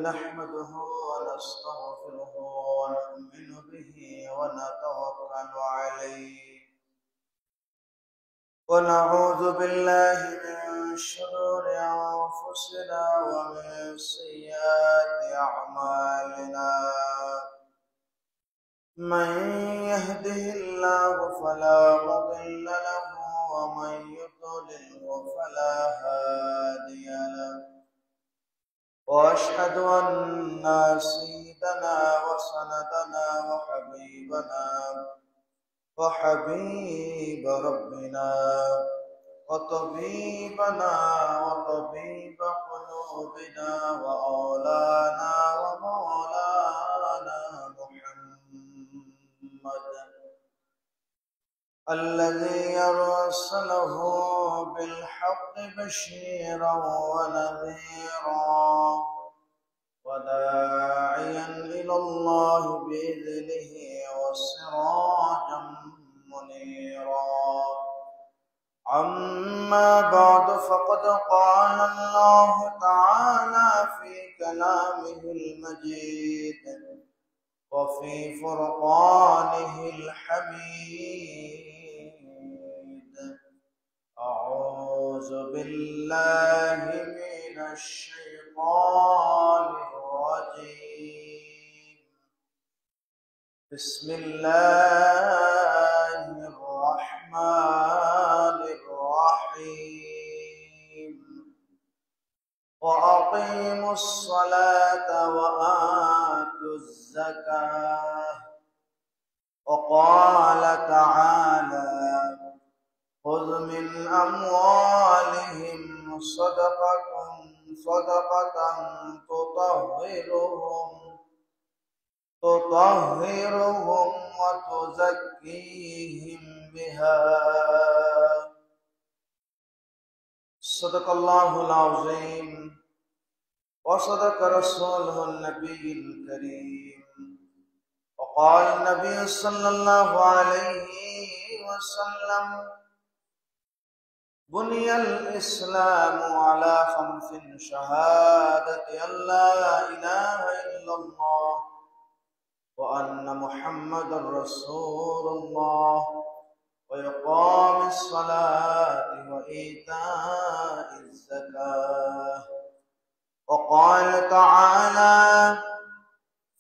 نحمده ونستغفره ونؤمن به ونتوكل عليه ونعوذ بالله من شرور أنفسنا ومن سيئات أعمالنا من يهده الله فلا مضل له ومن يضلل فلا هادي له وأشهد أن سيدنا وسندنا وحبيب ربنا وطبيبنا وطبيب قلوبنا وأولانا ومولانا محمد الذي أرسله بالحق بشيرا ونذيرا وداعيا إلى الله بإذنه وسراجا منيرا أما بعد فقد قال الله تعالى في كلامه المجيد وفي فرقانه الحميد أعوذ بالله من الشيطان الرجيم بسم الله الرحمن الرحيم وأقيموا الصلاة وآتوا الزكاة وقال تعالى خذ من أموالهم صدقة تطهرهم وتزكيهم بها صدق الله العظيم وصدق رسوله النبي الكريم وقال النبي صلى الله عليه وسلم بني الإسلام على 5 شهادة أن لا إله إلا الله وأن محمد رسول الله وإقام الصلاة وإيتاء الزكاة وقال تعالى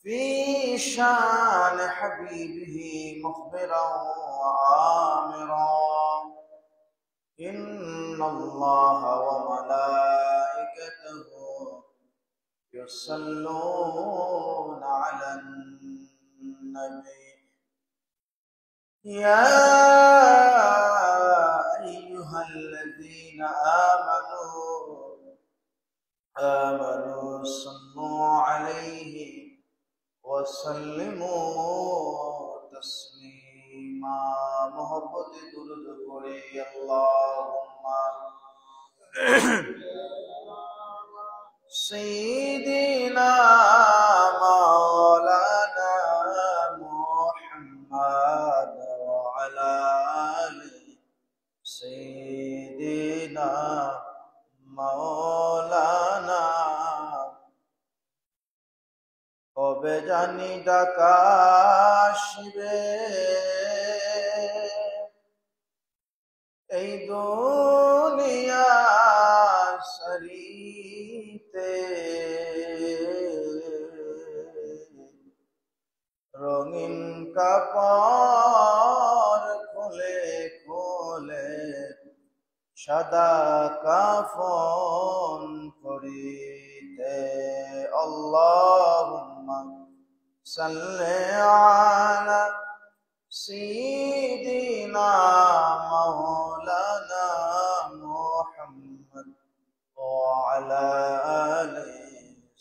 في شان حبيبه مخبرا وآمرا إن الله وملائكته يصلون على النبي يا أيها الذين آمنوا صلوا عليه وسلموا تسليما محبت درود پڑھے اللهم سيدنا مولانا محمد وعلى آل سيدنا مولانا কবে জানি ডাকা আসিবে এই দুনিয়া সারিতে রঙিন কাপড় খুলে খুলে সাদা কাফন পরিতে আল্লাহুম্মা সাল্লি আলা সাইয়্যিদিনা মাওলানা মুহাম্মদ ওয়া আলা আলি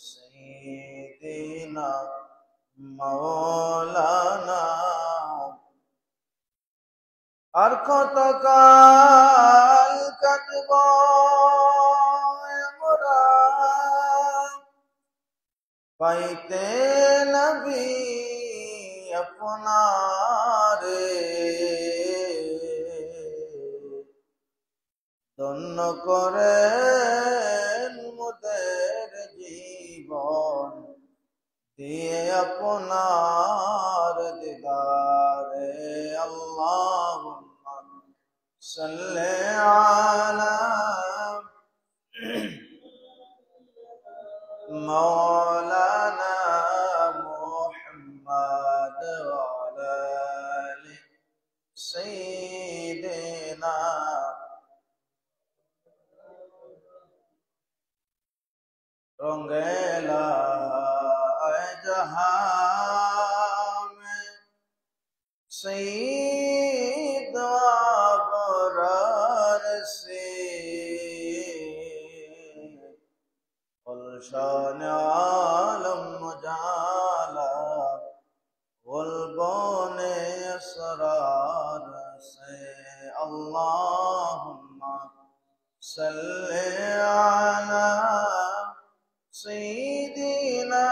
সাইয়্যিদিনা মাওলানা আর কত কাল কাটব আমরা পাইতে নবী আপনারে ধন্য করেন মোদের জীবন दिए अपनार दीदारे अल्लाहुम्मा सल्ले अला मौलाना मुहम्मद वाला सैयदना रंगेला जहां में सईद अबरार से गुलशान आलम जाला गुलबन असरार से अल्लाहुम्मा सल्ले अला सय्यिदिना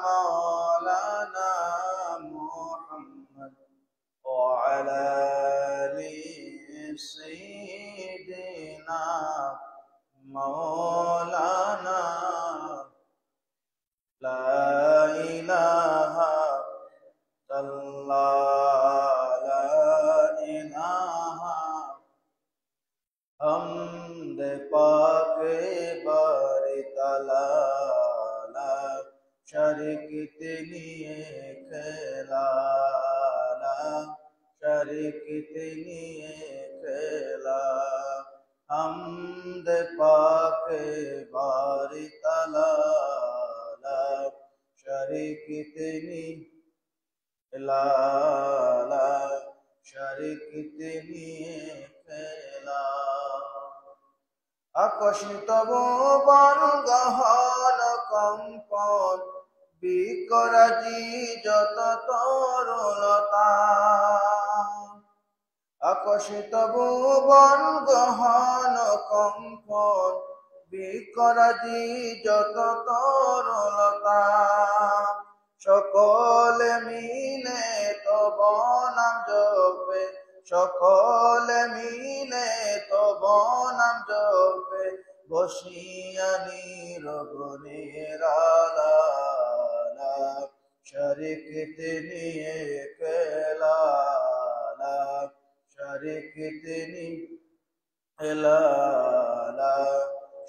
मौलाना मुहम्मद व अला आलि सय्यिदिना मौलाना ला इलाहा इल्लल्लाह ला इलाहा हमद पाके बारी ताला शरीक तेनिए खेला शरीक तेनिए खेला हमद पाके बारी ताला शरीक तेनी ला शरीक तेनिए खेला আকর্ষিত বন গহন কম্পন বিকরাজি যত তরলতা আকর্ষিত বন গহন কম্পন বিকরাজি যত তরলতা সকলে মিলে তব নাম জপে সকলে মিলে তব নাম জপে বসিয়া নীরবনের আলালা শরীক নিয়ে খেলা শরীক নিয়ে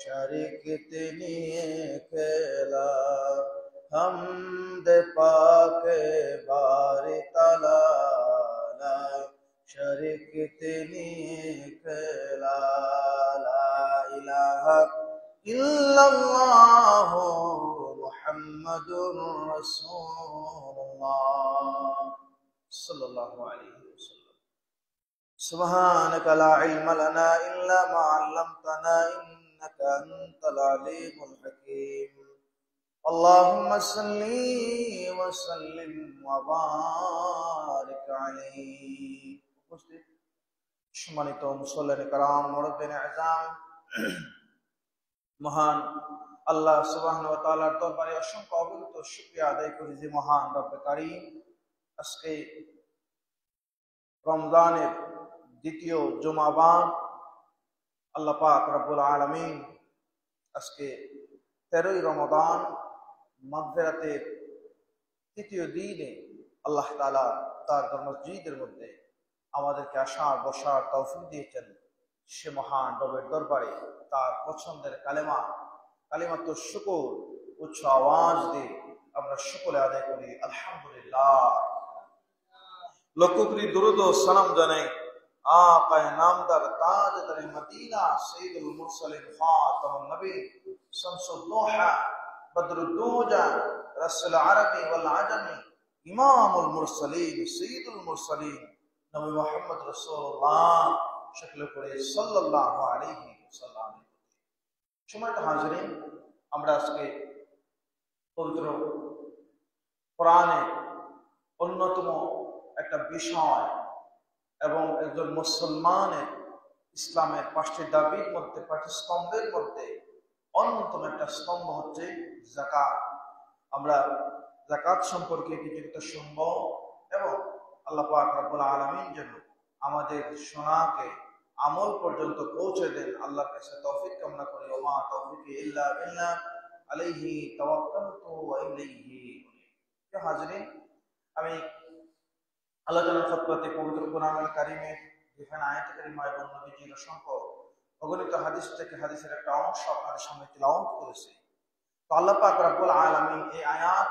শরীক নিয়ে খেলা हमद पाके बारी ताला शरीक तेनी खेला ला इलाहा इल्लल्लाह मुहम्मदुर रसूलुल्लाह सल्लल्लाहु अलैहि वसल्लम सुब्हानका ला इल्मा लना इल्ला मा 'अल्लमतना इन्नका अंतल अलीमुल हकीम اللهم صل وسلم وبارك عليه উপস্থিত সম্মানিত মুসল্লিনে کرام মুরব্বিনে আযম মহান আল্লাহ সুবহানাহু ওয়া তাআলার দরবারে অসংখ্য অগণিত শুকরিয়া আদায় করি যে মহান রব্বে কারীম আজকে রমজানের দ্বিতীয় জুমাবান আল্লাহ পাক রব্বুল আলামিন আজকে 13ই রমাদান মাগফিরাতের তৃতীয় দিনে আল্লাহ তাআলা তার মসজিদের মধ্যে আমাদেরকে আসার বসার তৌফিক দিয়েছেন। সে মহান রবের দরবারে তার পছন্দের কালিমাতুশ শুকর উচ্চ আওয়াজ দিয়ে আমরা সকলে আদায় করি আলহামদুলিল্লাহ। লক্ষ কোটি দরুদ ও সালাম জানাই আকায়ে নামদার তাজদার মদিনা সাইয়্যিদুল মুরসালিন খাতামুন নবী শামসুদ দুহা বদরুদ্দুজা রাসূল আরবি ওয়াল আজমি ইমামুল মুরসালিন সাইয়্যিদুল মুরসালিন নবী মুহাম্মদ রাসূলুল্লাহ সকলে পড়ে সাল্লাল্লাহু আলাইহি ওয়াসাল্লাম। সম্মানিত হাজিরিন, আমরা আজকে পবিত্র কোরআনে অন্যতম একটা বিষয় এবং একজন মুসলমানের ইসলামের 5টি দাবির মধ্যে 5টি স্তম্ভের মধ্যে অন্যতম একটা স্তম্ভ হচ্ছে যাকাত। আমরা যাকাত সম্পর্কে কিছু শুনব এবং আল্লাহ পাক রব্বুল আলামিন যেন আমাদের শোনাকে আমল পর্যন্ত পৌঁছে দেন, আল্লাহর কাছে তৌফিক কামনা করি। ওমা তৌফিকি ইল্লা বিল্লাহ, আলাইহি তাওয়াক্কালতু ওয়া ইলাইহি উনীব। হাজরিন, আমি আলোচনা সত্ত্বে পবিত্র কোরআনুল কারীমের যেখানে আয়াতে কারিমা এবং নবীজির অসংখ্য অগণিত হাদিস থেকে হাদিসের একটা অংশ আপনাদের সামনে তিলাওয়াত করেছি। তো আল্লাহ পাক রব্বুল আলামিন এই আয়াত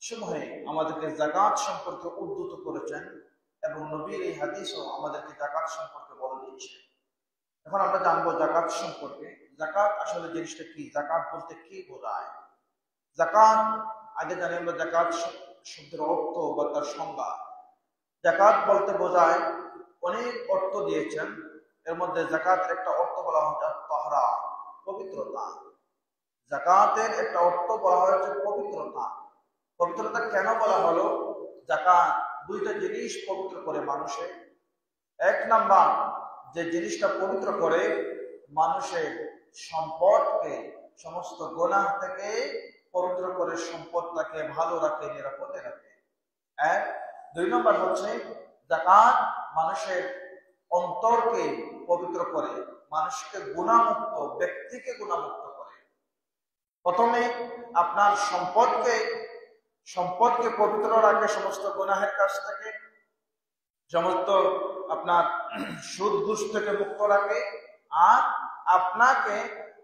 সমূহে আমাদেরকে যাকাত সম্পর্কে উদ্ধৃত করেছেন এবং নবীর এই হাদিসও আমাদেরকে যাকাত সম্পর্কে বলে দিচ্ছে। এখন আমরা জানবো যাকাত সম্পর্কে। যাকাত আসলে জিনিসটা কি, যাকাত বলতে কি বোঝায়। যাকাত আগে জানি আমরা যাকাত শব্দের অর্থ বা তার সংজ্ঞা। যাকাত বলতে বোঝায় অনেক অর্থ দিয়েছেন, এর মধ্যে যাকাতের একটা অর্থ বলা হচ্ছে তাহরা, পবিত্রতা। যাকাতের একটা অর্থ বলা হয়েছে পবিত্রতা। পবিত্রতা কেন বলা হলো? যাকাত দুইটা জিনিস পবিত্র করে মানুষের। এক নাম্বার যে জিনিসটা পবিত্র করে মানুষের সম্পদকে সমস্ত গুনাহ থেকে পবিত্র করে সম্পদটাকে ভালো রাখে, নিরাপদে রাখে। এক। দুই নম্বর হচ্ছে যাকাত মানুষের অন্তরকে পবিত্র করে, মানুষকে গুনাহমুক্ত, ব্যক্তিকে গুনাহমুক্ত করে। প্রথমে আপনার সম্পদকে পবিত্র রাখে সমস্ত গুনাহের কাছ থেকে, সমস্ত আপনার সুদ ঘুষ থেকে মুক্ত রাখে। আর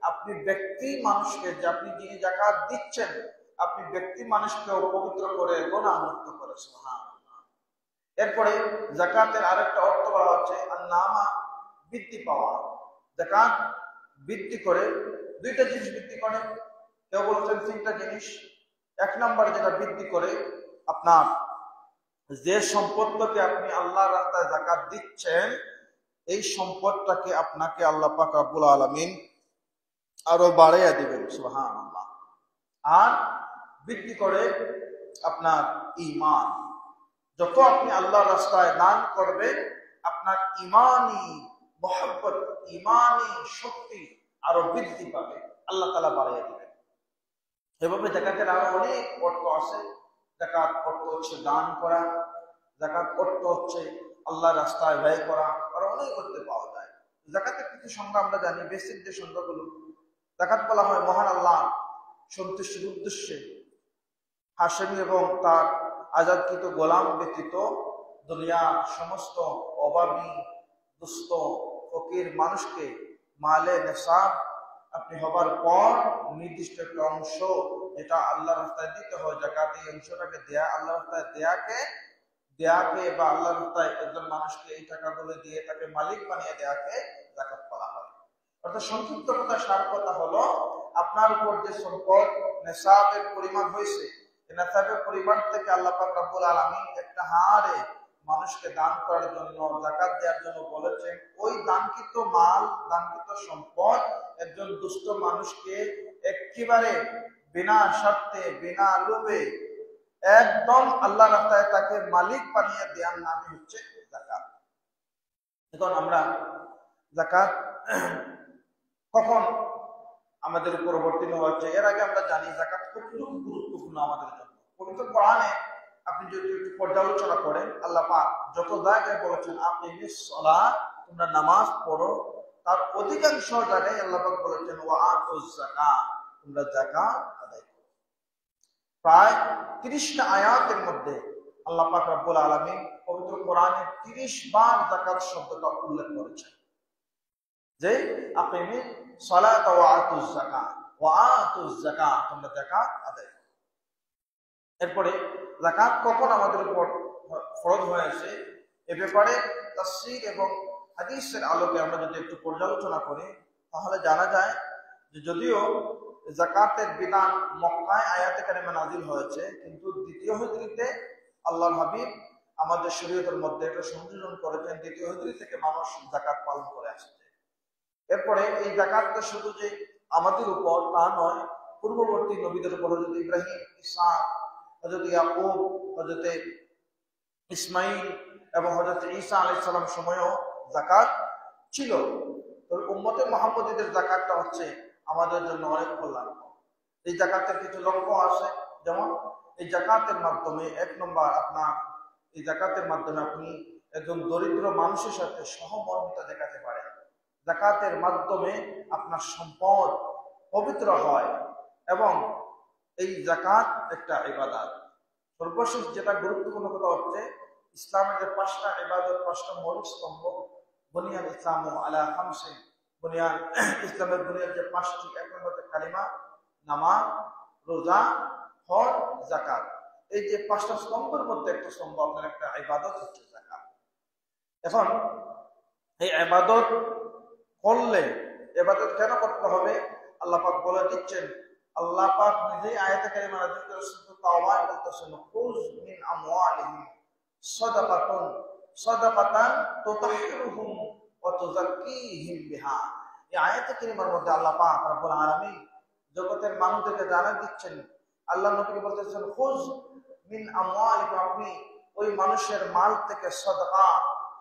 আপনি ব্যক্তি মানুষকে, যে আপনি যিনি যাকাত দিচ্ছেন, আপনি ব্যক্তি মানুষকেও পবিত্র করে গুনাহমুক্ত করে। সুবহানাল্লাহ। এরপরে যাকাতের আরেকটা অর্থ বলা হচ্ছে আন-নামা, বৃদ্ধি পাওয়া। যাকাত বৃদ্ধি করে, দুইটা জিনিস বৃদ্ধি করে, কেউ বলছেন তিনটা জিনিস। এক নম্বর যেটা বৃদ্ধি করে, আপনার যে সম্পদটাকে আপনি আল্লাহর রাস্তায় যাকাত দিচ্ছেন, এই সম্পদটাকে আপনাকে আল্লাহ পাক রব্বুল আলামিন আরো বাড়াইয়া দিবেন। সুবহানাল্লাহ। আর বৃদ্ধি করে আপনার ঈমান। যত আপনি আল্লাহর রাস্তায় দান করবেন, আপনার ঈমানি মহব্বত, ঈমানি শক্তি আরো বৃদ্ধি পাবে, আল্লাহ তাআলা বাড়াইয়া দিবেন। এভাবে যাকাতের আরো অনেক অর্থ আছে। যাকাত অর্থ হচ্ছে দান করা, যাকাত অর্থ হচ্ছে আল্লাহর রাস্তায় ব্যয় করা, আরো অনেক করতে পাওয়া যায়। যাকাতের কিছু সংজ্ঞা আমরা জানি, বেসিক যে সংজ্ঞাগুলো। যাকাত বলা হয় মহান আল্লাহ সন্তুষ্টির উদ্দেশ্যে হাশেমি এবং তার আজাদকৃত গোলাম ব্যতীত দুনিয়ার সমস্ত অভাবী, দুস্থ, ফকির মানুষকে মালে নেশাব আপনি হবার পর নির্দিষ্ট একটা অংশ যেটা আল্লাহ রাস্তায় দিতে হয়, যাকাত, এই অংশটাকে দেয়া, আল্লাহ রাস্তায় দেয়াকে বা আল্লাহ রাস্তায় একজন মানুষকে এই টাকাগুলো দিয়ে তাকে মালিক বানিয়ে দেয়াকে যাকাত বলা হয়। অর্থাৎ সংক্ষিপ্ত কথা, সার কথা হলো, আপনার উপর যে সম্পদ নেশাবের পরিমাণ হয়েছে, নেশাবের পরিমাণ থেকে আল্লাহ পাক রব্বুল আলামিন একটা হারে মানুষকে দান করার জন্য, যাকাত দেওয়ার জন্য বলেছেন। ওই দানকৃত মাল, দানকৃত সম্পদ একজন দুষ্ট মানুষকে একেবারে বিনা স্বার্থে, বিনা লোভে একদম আল্লাহ রাস্তায় তাকে মালিক বানিয়ে দেওয়ার নামই হচ্ছে যাকাত। এখন আমরা যাকাত কখন আমাদের উপর অবতীর্ণ হচ্ছে, এর আগে আমরা জানি যাকাত কতটুকু গুরুত্বপূর্ণ আমাদের জন্য। পবিত্র কোরআনে আপনি যদি একটু পর্যালোচনা করেন, আল্লাহ পাক যত জায়গায় বলেছেন আকিমিস সালাত, তোমরা নামাজ পড়ো, তার অধিকাংশ জায়গায় আল্লাহ পাক বলেছেন ওয়া আতুজ যাকাত, তোমরা যাকাত আদায় করো। প্রায় 30টা আয়াতের মধ্যে আল্লাহ পাক রব্বুল আলামিন পবিত্র কোরআনে 30 বার যাকাত শব্দটা উল্লেখ করেছেন, যে আকিমিস সালাত ওয়া আতুজ যাকাত, ওয়া আতুজ যাকাত, তোমরা যাকাত আদায় করো। এরপরে যাকাত কখন আমাদের উপর ফরজ হয়েছে, এ ব্যাপারে তাফসীর এবং হাদিসের আলোকে আমরা যদি একটু পর্যালোচনা করি, তাহলে জানা যায় যে যদিও যাকাতের বিধান মক্কায় আয়াতে কারিমা নাযিল হয়েছে, কিন্তু দ্বিতীয় হিজরিতে আল্লাহর হাবিব আমাদের শরীয়তের মধ্যে এটা সংযোজন করেছেন। দ্বিতীয় হিজরি থেকে মানুষ যাকাত পালন করে আসছে। এরপরে এই যাকাতটা শুধু যে আমাদের উপর তা নয়, পূর্ববর্তী নবীদের উপর হযরত ইব্রাহিম, ইসহাক, হযরত ইয়াকুব, হযরত ইসমাইল এবং হযরত ঈসা আলাইহিস সালাম সময়ও যাকাত ছিল। তবে উম্মতে মুহাম্মদীদের যাকাতটা হচ্ছে আমাদের জন্য অনেক কল্যাণকর। এই যাকাতের কিছু লক্ষ্য আছে, যেমন এই যাকাতের মাধ্যমে এক নম্বর, এই যাকাতের মাধ্যমে আপনি একজন দরিদ্র মানুষের সাথে সহমর্মিতা দেখাতে পারেন। যাকাতের মাধ্যমে আপনার সম্পদ পবিত্র হয়, এবং এই যাকাত একটা ইবাদত। সর্বশেষ যেটা গুরুত্বপূর্ণ কথা হচ্ছে, ইসলামের যে 5টা ইবাদত, 5টা মৌলিক স্তম্ভ, বুনিয়াল ইসলামু আলা খামসিন, বুনিয়াল ইসলামের বুনিয়াদ যে 5টি, এক নম্বর হচ্ছে কালিমা, নামাজ, রোজা, হজ, যাকাত। এই যে 5টা স্তম্ভের মধ্যে একটা স্তম্ভ আপনার একটা ইবাদত হচ্ছে যাকাত। এখন এই ইবাদত করলে, ইবাদত কেন করতে হবে আল্লাহ পাক বলে দিচ্ছেন। আল্লাহ পাক নিজেই আয়াতে কারিমা নাযিল করে সূরা তাওবায় বলতেছেন, খুয মিন আমওয়ালিহিম সাদাকাতান তুতাহহিরুহুম ওয়া তুযাক্কিহিম বিহা। এই আয়াতে কারিমার মধ্যে আল্লাহ পাক রব্বুল আলামিন জগতের মানুষদেরকে জানিয়ে দিচ্ছেন, আল্লাহ নবীকে বলতেছেন, খুয মিন আমওয়ালিহিম, আপনি ওই মানুষের মাল থেকে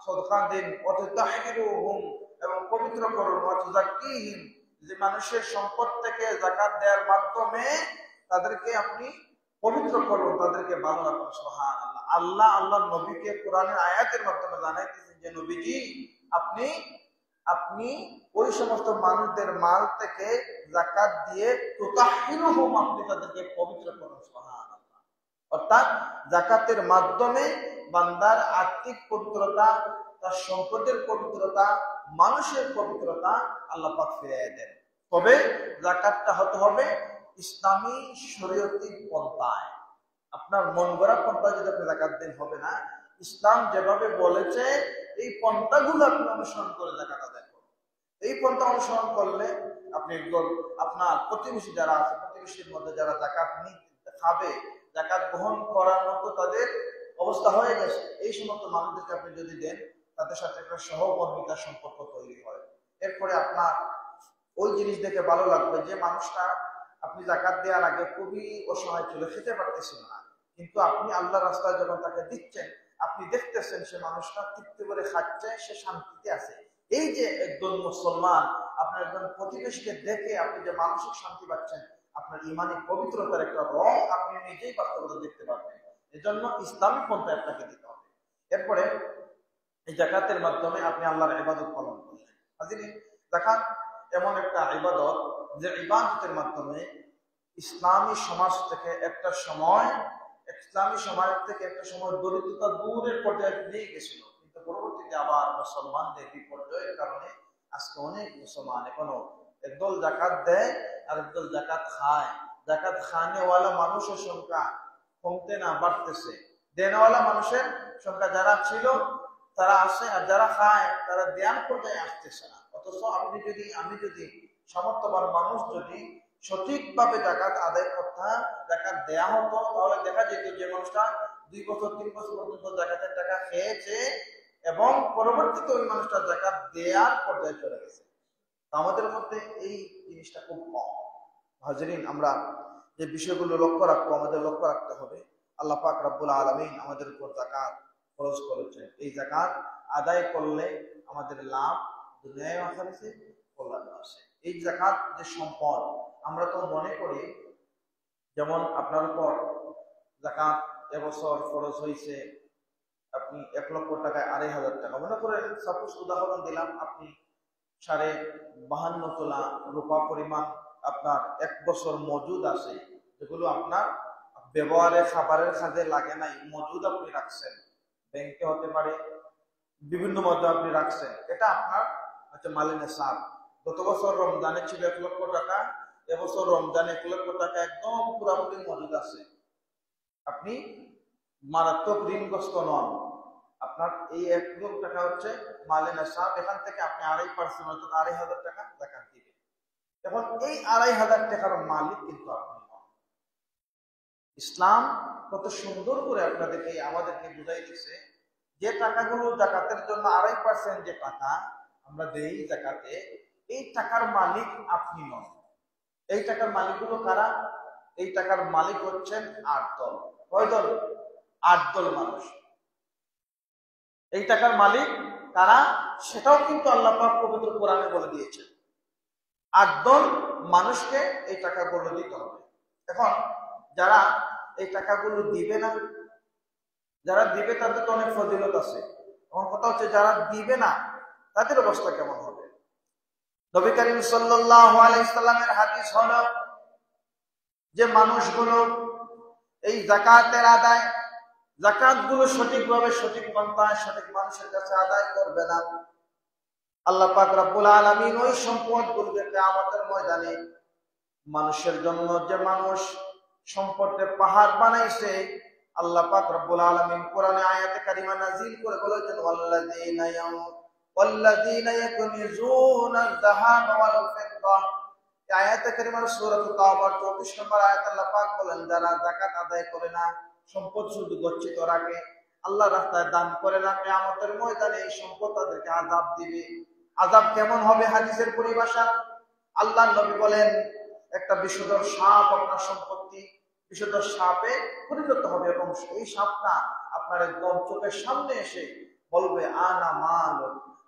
সদকা দিন, ওয়া তুতাহহিরুহুম, এবং পবিত্র করুন, ওয়া তুযাক্কিহিম, যে মানুষের সম্পদ থেকে যাকাত দেওয়ার মাধ্যমে তাদেরকে আপনি পবিত্র করুন, তাদেরকে ভালো রাখুন। সুবহানাল্লাহ। আল্লাহ আল্লাহর নবীকে কোরআনের আয়াতের মাধ্যমে জানাইতেছেন যে নবীজি, আপনি ওই সমস্ত মানুষদের মাল থেকে যাকাত দিয়ে তুতাহহিরুহুম, আপনি তাদেরকে পবিত্র করুন। সুবহানাল্লাহ। অর্থাৎ যাকাতের মাধ্যমে বান্দার আর্থিক পবিত্রতা, তার সম্পদের পবিত্রতা, মানুষের পবিত্রতা আল্লাহ পাক ফিরিয়ে দেন। তবে যাকাতটা হতে হবে ইসলামী শরীয়তি পন্থায়। আপনার মন গড়া পন্থা যদি আপনি যাকাত দেন হবে না। ইসলাম যেভাবে বলেছে এই পন্থাগুলো আপনি অনুসরণ করে যাকাত আদায় করুন। এই পন্থা অনুসরণ করলে আপনি আপনার প্রতিবেশী যারা আছে, প্রতিবেশীর মধ্যে যারা যাকাত খাবে, যাকাত গ্রহণ করার মতো তাদের অবস্থা হয়ে গেছে, এই সমস্ত মানুষদেরকে আপনি যদি দেন, তাদের সাথে একটা সহকর্মিতার সম্পর্ক তৈরি হয়। এরপরে আপনার ওই জিনিস দেখে ভালো লাগবে যে মানুষটা আপনি যাকাত দেওয়ার আগে খুবই অসহায় ছিল, খেতে পারতেছিল না, কিন্তু আপনি আল্লাহ রাস্তায় যখন তাকে দিচ্ছেন, আপনি দেখতেছেন সে মানুষটা তৃপ্তি করে খাচ্ছে, সে শান্তিতে আছে। এই যে একজন মুসলমান, আপনার একজন প্রতিবেশীকে দেখে আপনি যে মানসিক শান্তি পাচ্ছেন, আপনার ইমানি পবিত্রতার একটা রং আপনি নিজেই বাস্তবতা দেখতে পারবেন। এজন্য ইসলামিক পন্থা আপনাকে দিতে হবে। এরপরে এই যাকাতের মাধ্যমে আপনি আল্লাহর ইবাদত পালন করলেন। হাজিরিন, যাকাত এমন একটা ইবাদত যে ইবাদতের মাধ্যমে ইসলামী সমাজ থেকে একটা সময় দরিদ্রতা দূরের পর্যায়ে নিয়ে গেছিল, কিন্তু পরবর্তীতে আবার মুসলমানদের বিপর্যয়ের কারণে আজকে অনেক মুসলমান এখনো একদল যাকাত দেয় আর একদল যাকাত খায়। যাকাত খানেওয়ালা মানুষের সংখ্যা কমতে না বাড়তেছে, দেনওয়ালা মানুষের সংখ্যা যারা ছিল তারা আসে, আর যারা খায় তারা দেয়ার পর্যায়ে আসতেছে না। অথচ আমি যদি সামর্থ্যবান মানুষ যদি সঠিকভাবে যাকাত আদায় করতাম, যাকাত দেয়া হতো, তাহলে দেখা যেত যে মানুষটা 2 বছর 3 বছর পর্যন্ত যাকাতের টাকা খেয়েছে এবং পরবর্তীতে ওই মানুষটা যাকাত দেয়ার পর্যায়ে চলে গেছে। আমাদের মধ্যে এই জিনিসটা খুব কম। হাজরিন, আমরা যে বিষয়গুলো লক্ষ্য রাখবো, আমাদের লক্ষ্য রাখতে হবে, আল্লাহ পাক রব্বুল আলামিন আমাদের উপর যাকাত ফরজ করেছেন। এই যাকাত আদায় করলে আমাদের লাভ দুনিয়ায় আখিরাতে কল্যাণ আছে। এই যাকাত যে সম্পদ, আমরা তো মনে করি যেমন আপনার উপর যাকাত এবছর ফরজ হয়েছে, আপনি 1 লক্ষ টাকায় 2,500 টাকা মনে করেন, সাপোজ উদাহরণ দিলাম, আপনি 52.5 তোলা রূপা পরিমাণ আপনার 1 বছর মজুদ আছে, যেগুলো আপনার ব্যবহারে খাবারের কাজে লাগে নাই, মজুদ আপনি রাখছেন, ব্যাংকে হতে পারে, বিভিন্ন মধ্যে আপনি রাখছেন, এটা আপনার হচ্ছে মালে নেশাব। গত বছর রমজানে ছিল 1 লক্ষ টাকা, এবছর রমজানে 1 লক্ষ টাকা একদম পুরোপুরি মজুদ আছে, আপনি মারাত্মক ঋণগ্রস্ত নন। আপনার এই 1 লক্ষ টাকা হচ্ছে মালে নেশাব, এখান থেকে আপনি 2.5% অর্থাৎ 2,500 টাকা যাকাত দিবেন। এখন এই 2,500 টাকার মালিক কিন্তু আপনি নন। ইসলাম কত সুন্দর করে আপনাদেরকে আমাদেরকে বুঝাই দিচ্ছে, যে টাকাগুলো যাকাতের জন্য 2.5% যে টাকা আমরা দেই যাকাতে, এই টাকার মালিক আপনি নন। এই টাকার মালিকগুলো কারা? এই টাকার মালিক হচ্ছেন 8 দল। কয় দল? 8 দল মানুষ। এই টাকার মালিক কারা সেটাও কিন্তু আল্লাহ পাক পবিত্র কোরআনে বলে দিয়েছেন। 8 দল মানুষকে এই টাকাগুলো দিতে হবে। এখন যারা এই টাকাগুলো দিবে না, যারা দিবে তাদের তো অনেক ফজিলত আছে। এখন কথা হচ্ছে যারা দিবে না তাদের অবস্থা কেমন হবে? নবী করিম সাল্লাল্লাহু আলাইহি সাল্লামের হাদিস হলো, যে মানুষগুলো এই যাকাতের আদায়, যাকাতগুলো সঠিকভাবে সঠিক পন্থায় সঠিক মানুষের কাছে আদায় করবে না, আল্লাহ পাক রব্বুল আলামিন ওই সম্পদগুলোকে কিয়ামতের ময়দানে মানুষের জন্য, যে মানুষ সম্পদে পাহাড় বানাইছে, আল্লাহ পাক রব্বুল আলামিন কোরআনে আয়াতে কারিমা নাযিল করে বলেছেন ওয়াল্লাযীনা ইয়াকনিজুনা আয-যাহাবা ওয়াল ফিদ্দা। এই আয়াতে কারিমার সূরা তাওবার 34 নম্বর আয়াত আল্লাহ পাক বলেন, যারা যাকাত আদায় করে না, সম্পদ শুধু গচ্ছিত রাখে, আল্লাহর রাস্তায় দান করে না, কিয়ামতের ময়দানে এই সম্পদ তাদেরকে আযাব দিবে। আযাব কেমন হবে? হাদিসের পরিভাষা আল্লাহর নবী বলেন, একটা বিষধর সাপ আপনার সম্পত্তি বিষধর সাপে পরিণত হবে এবং এই সাপটা আপনার একদম চোখের সামনে এসে বলবে, আনা মাল,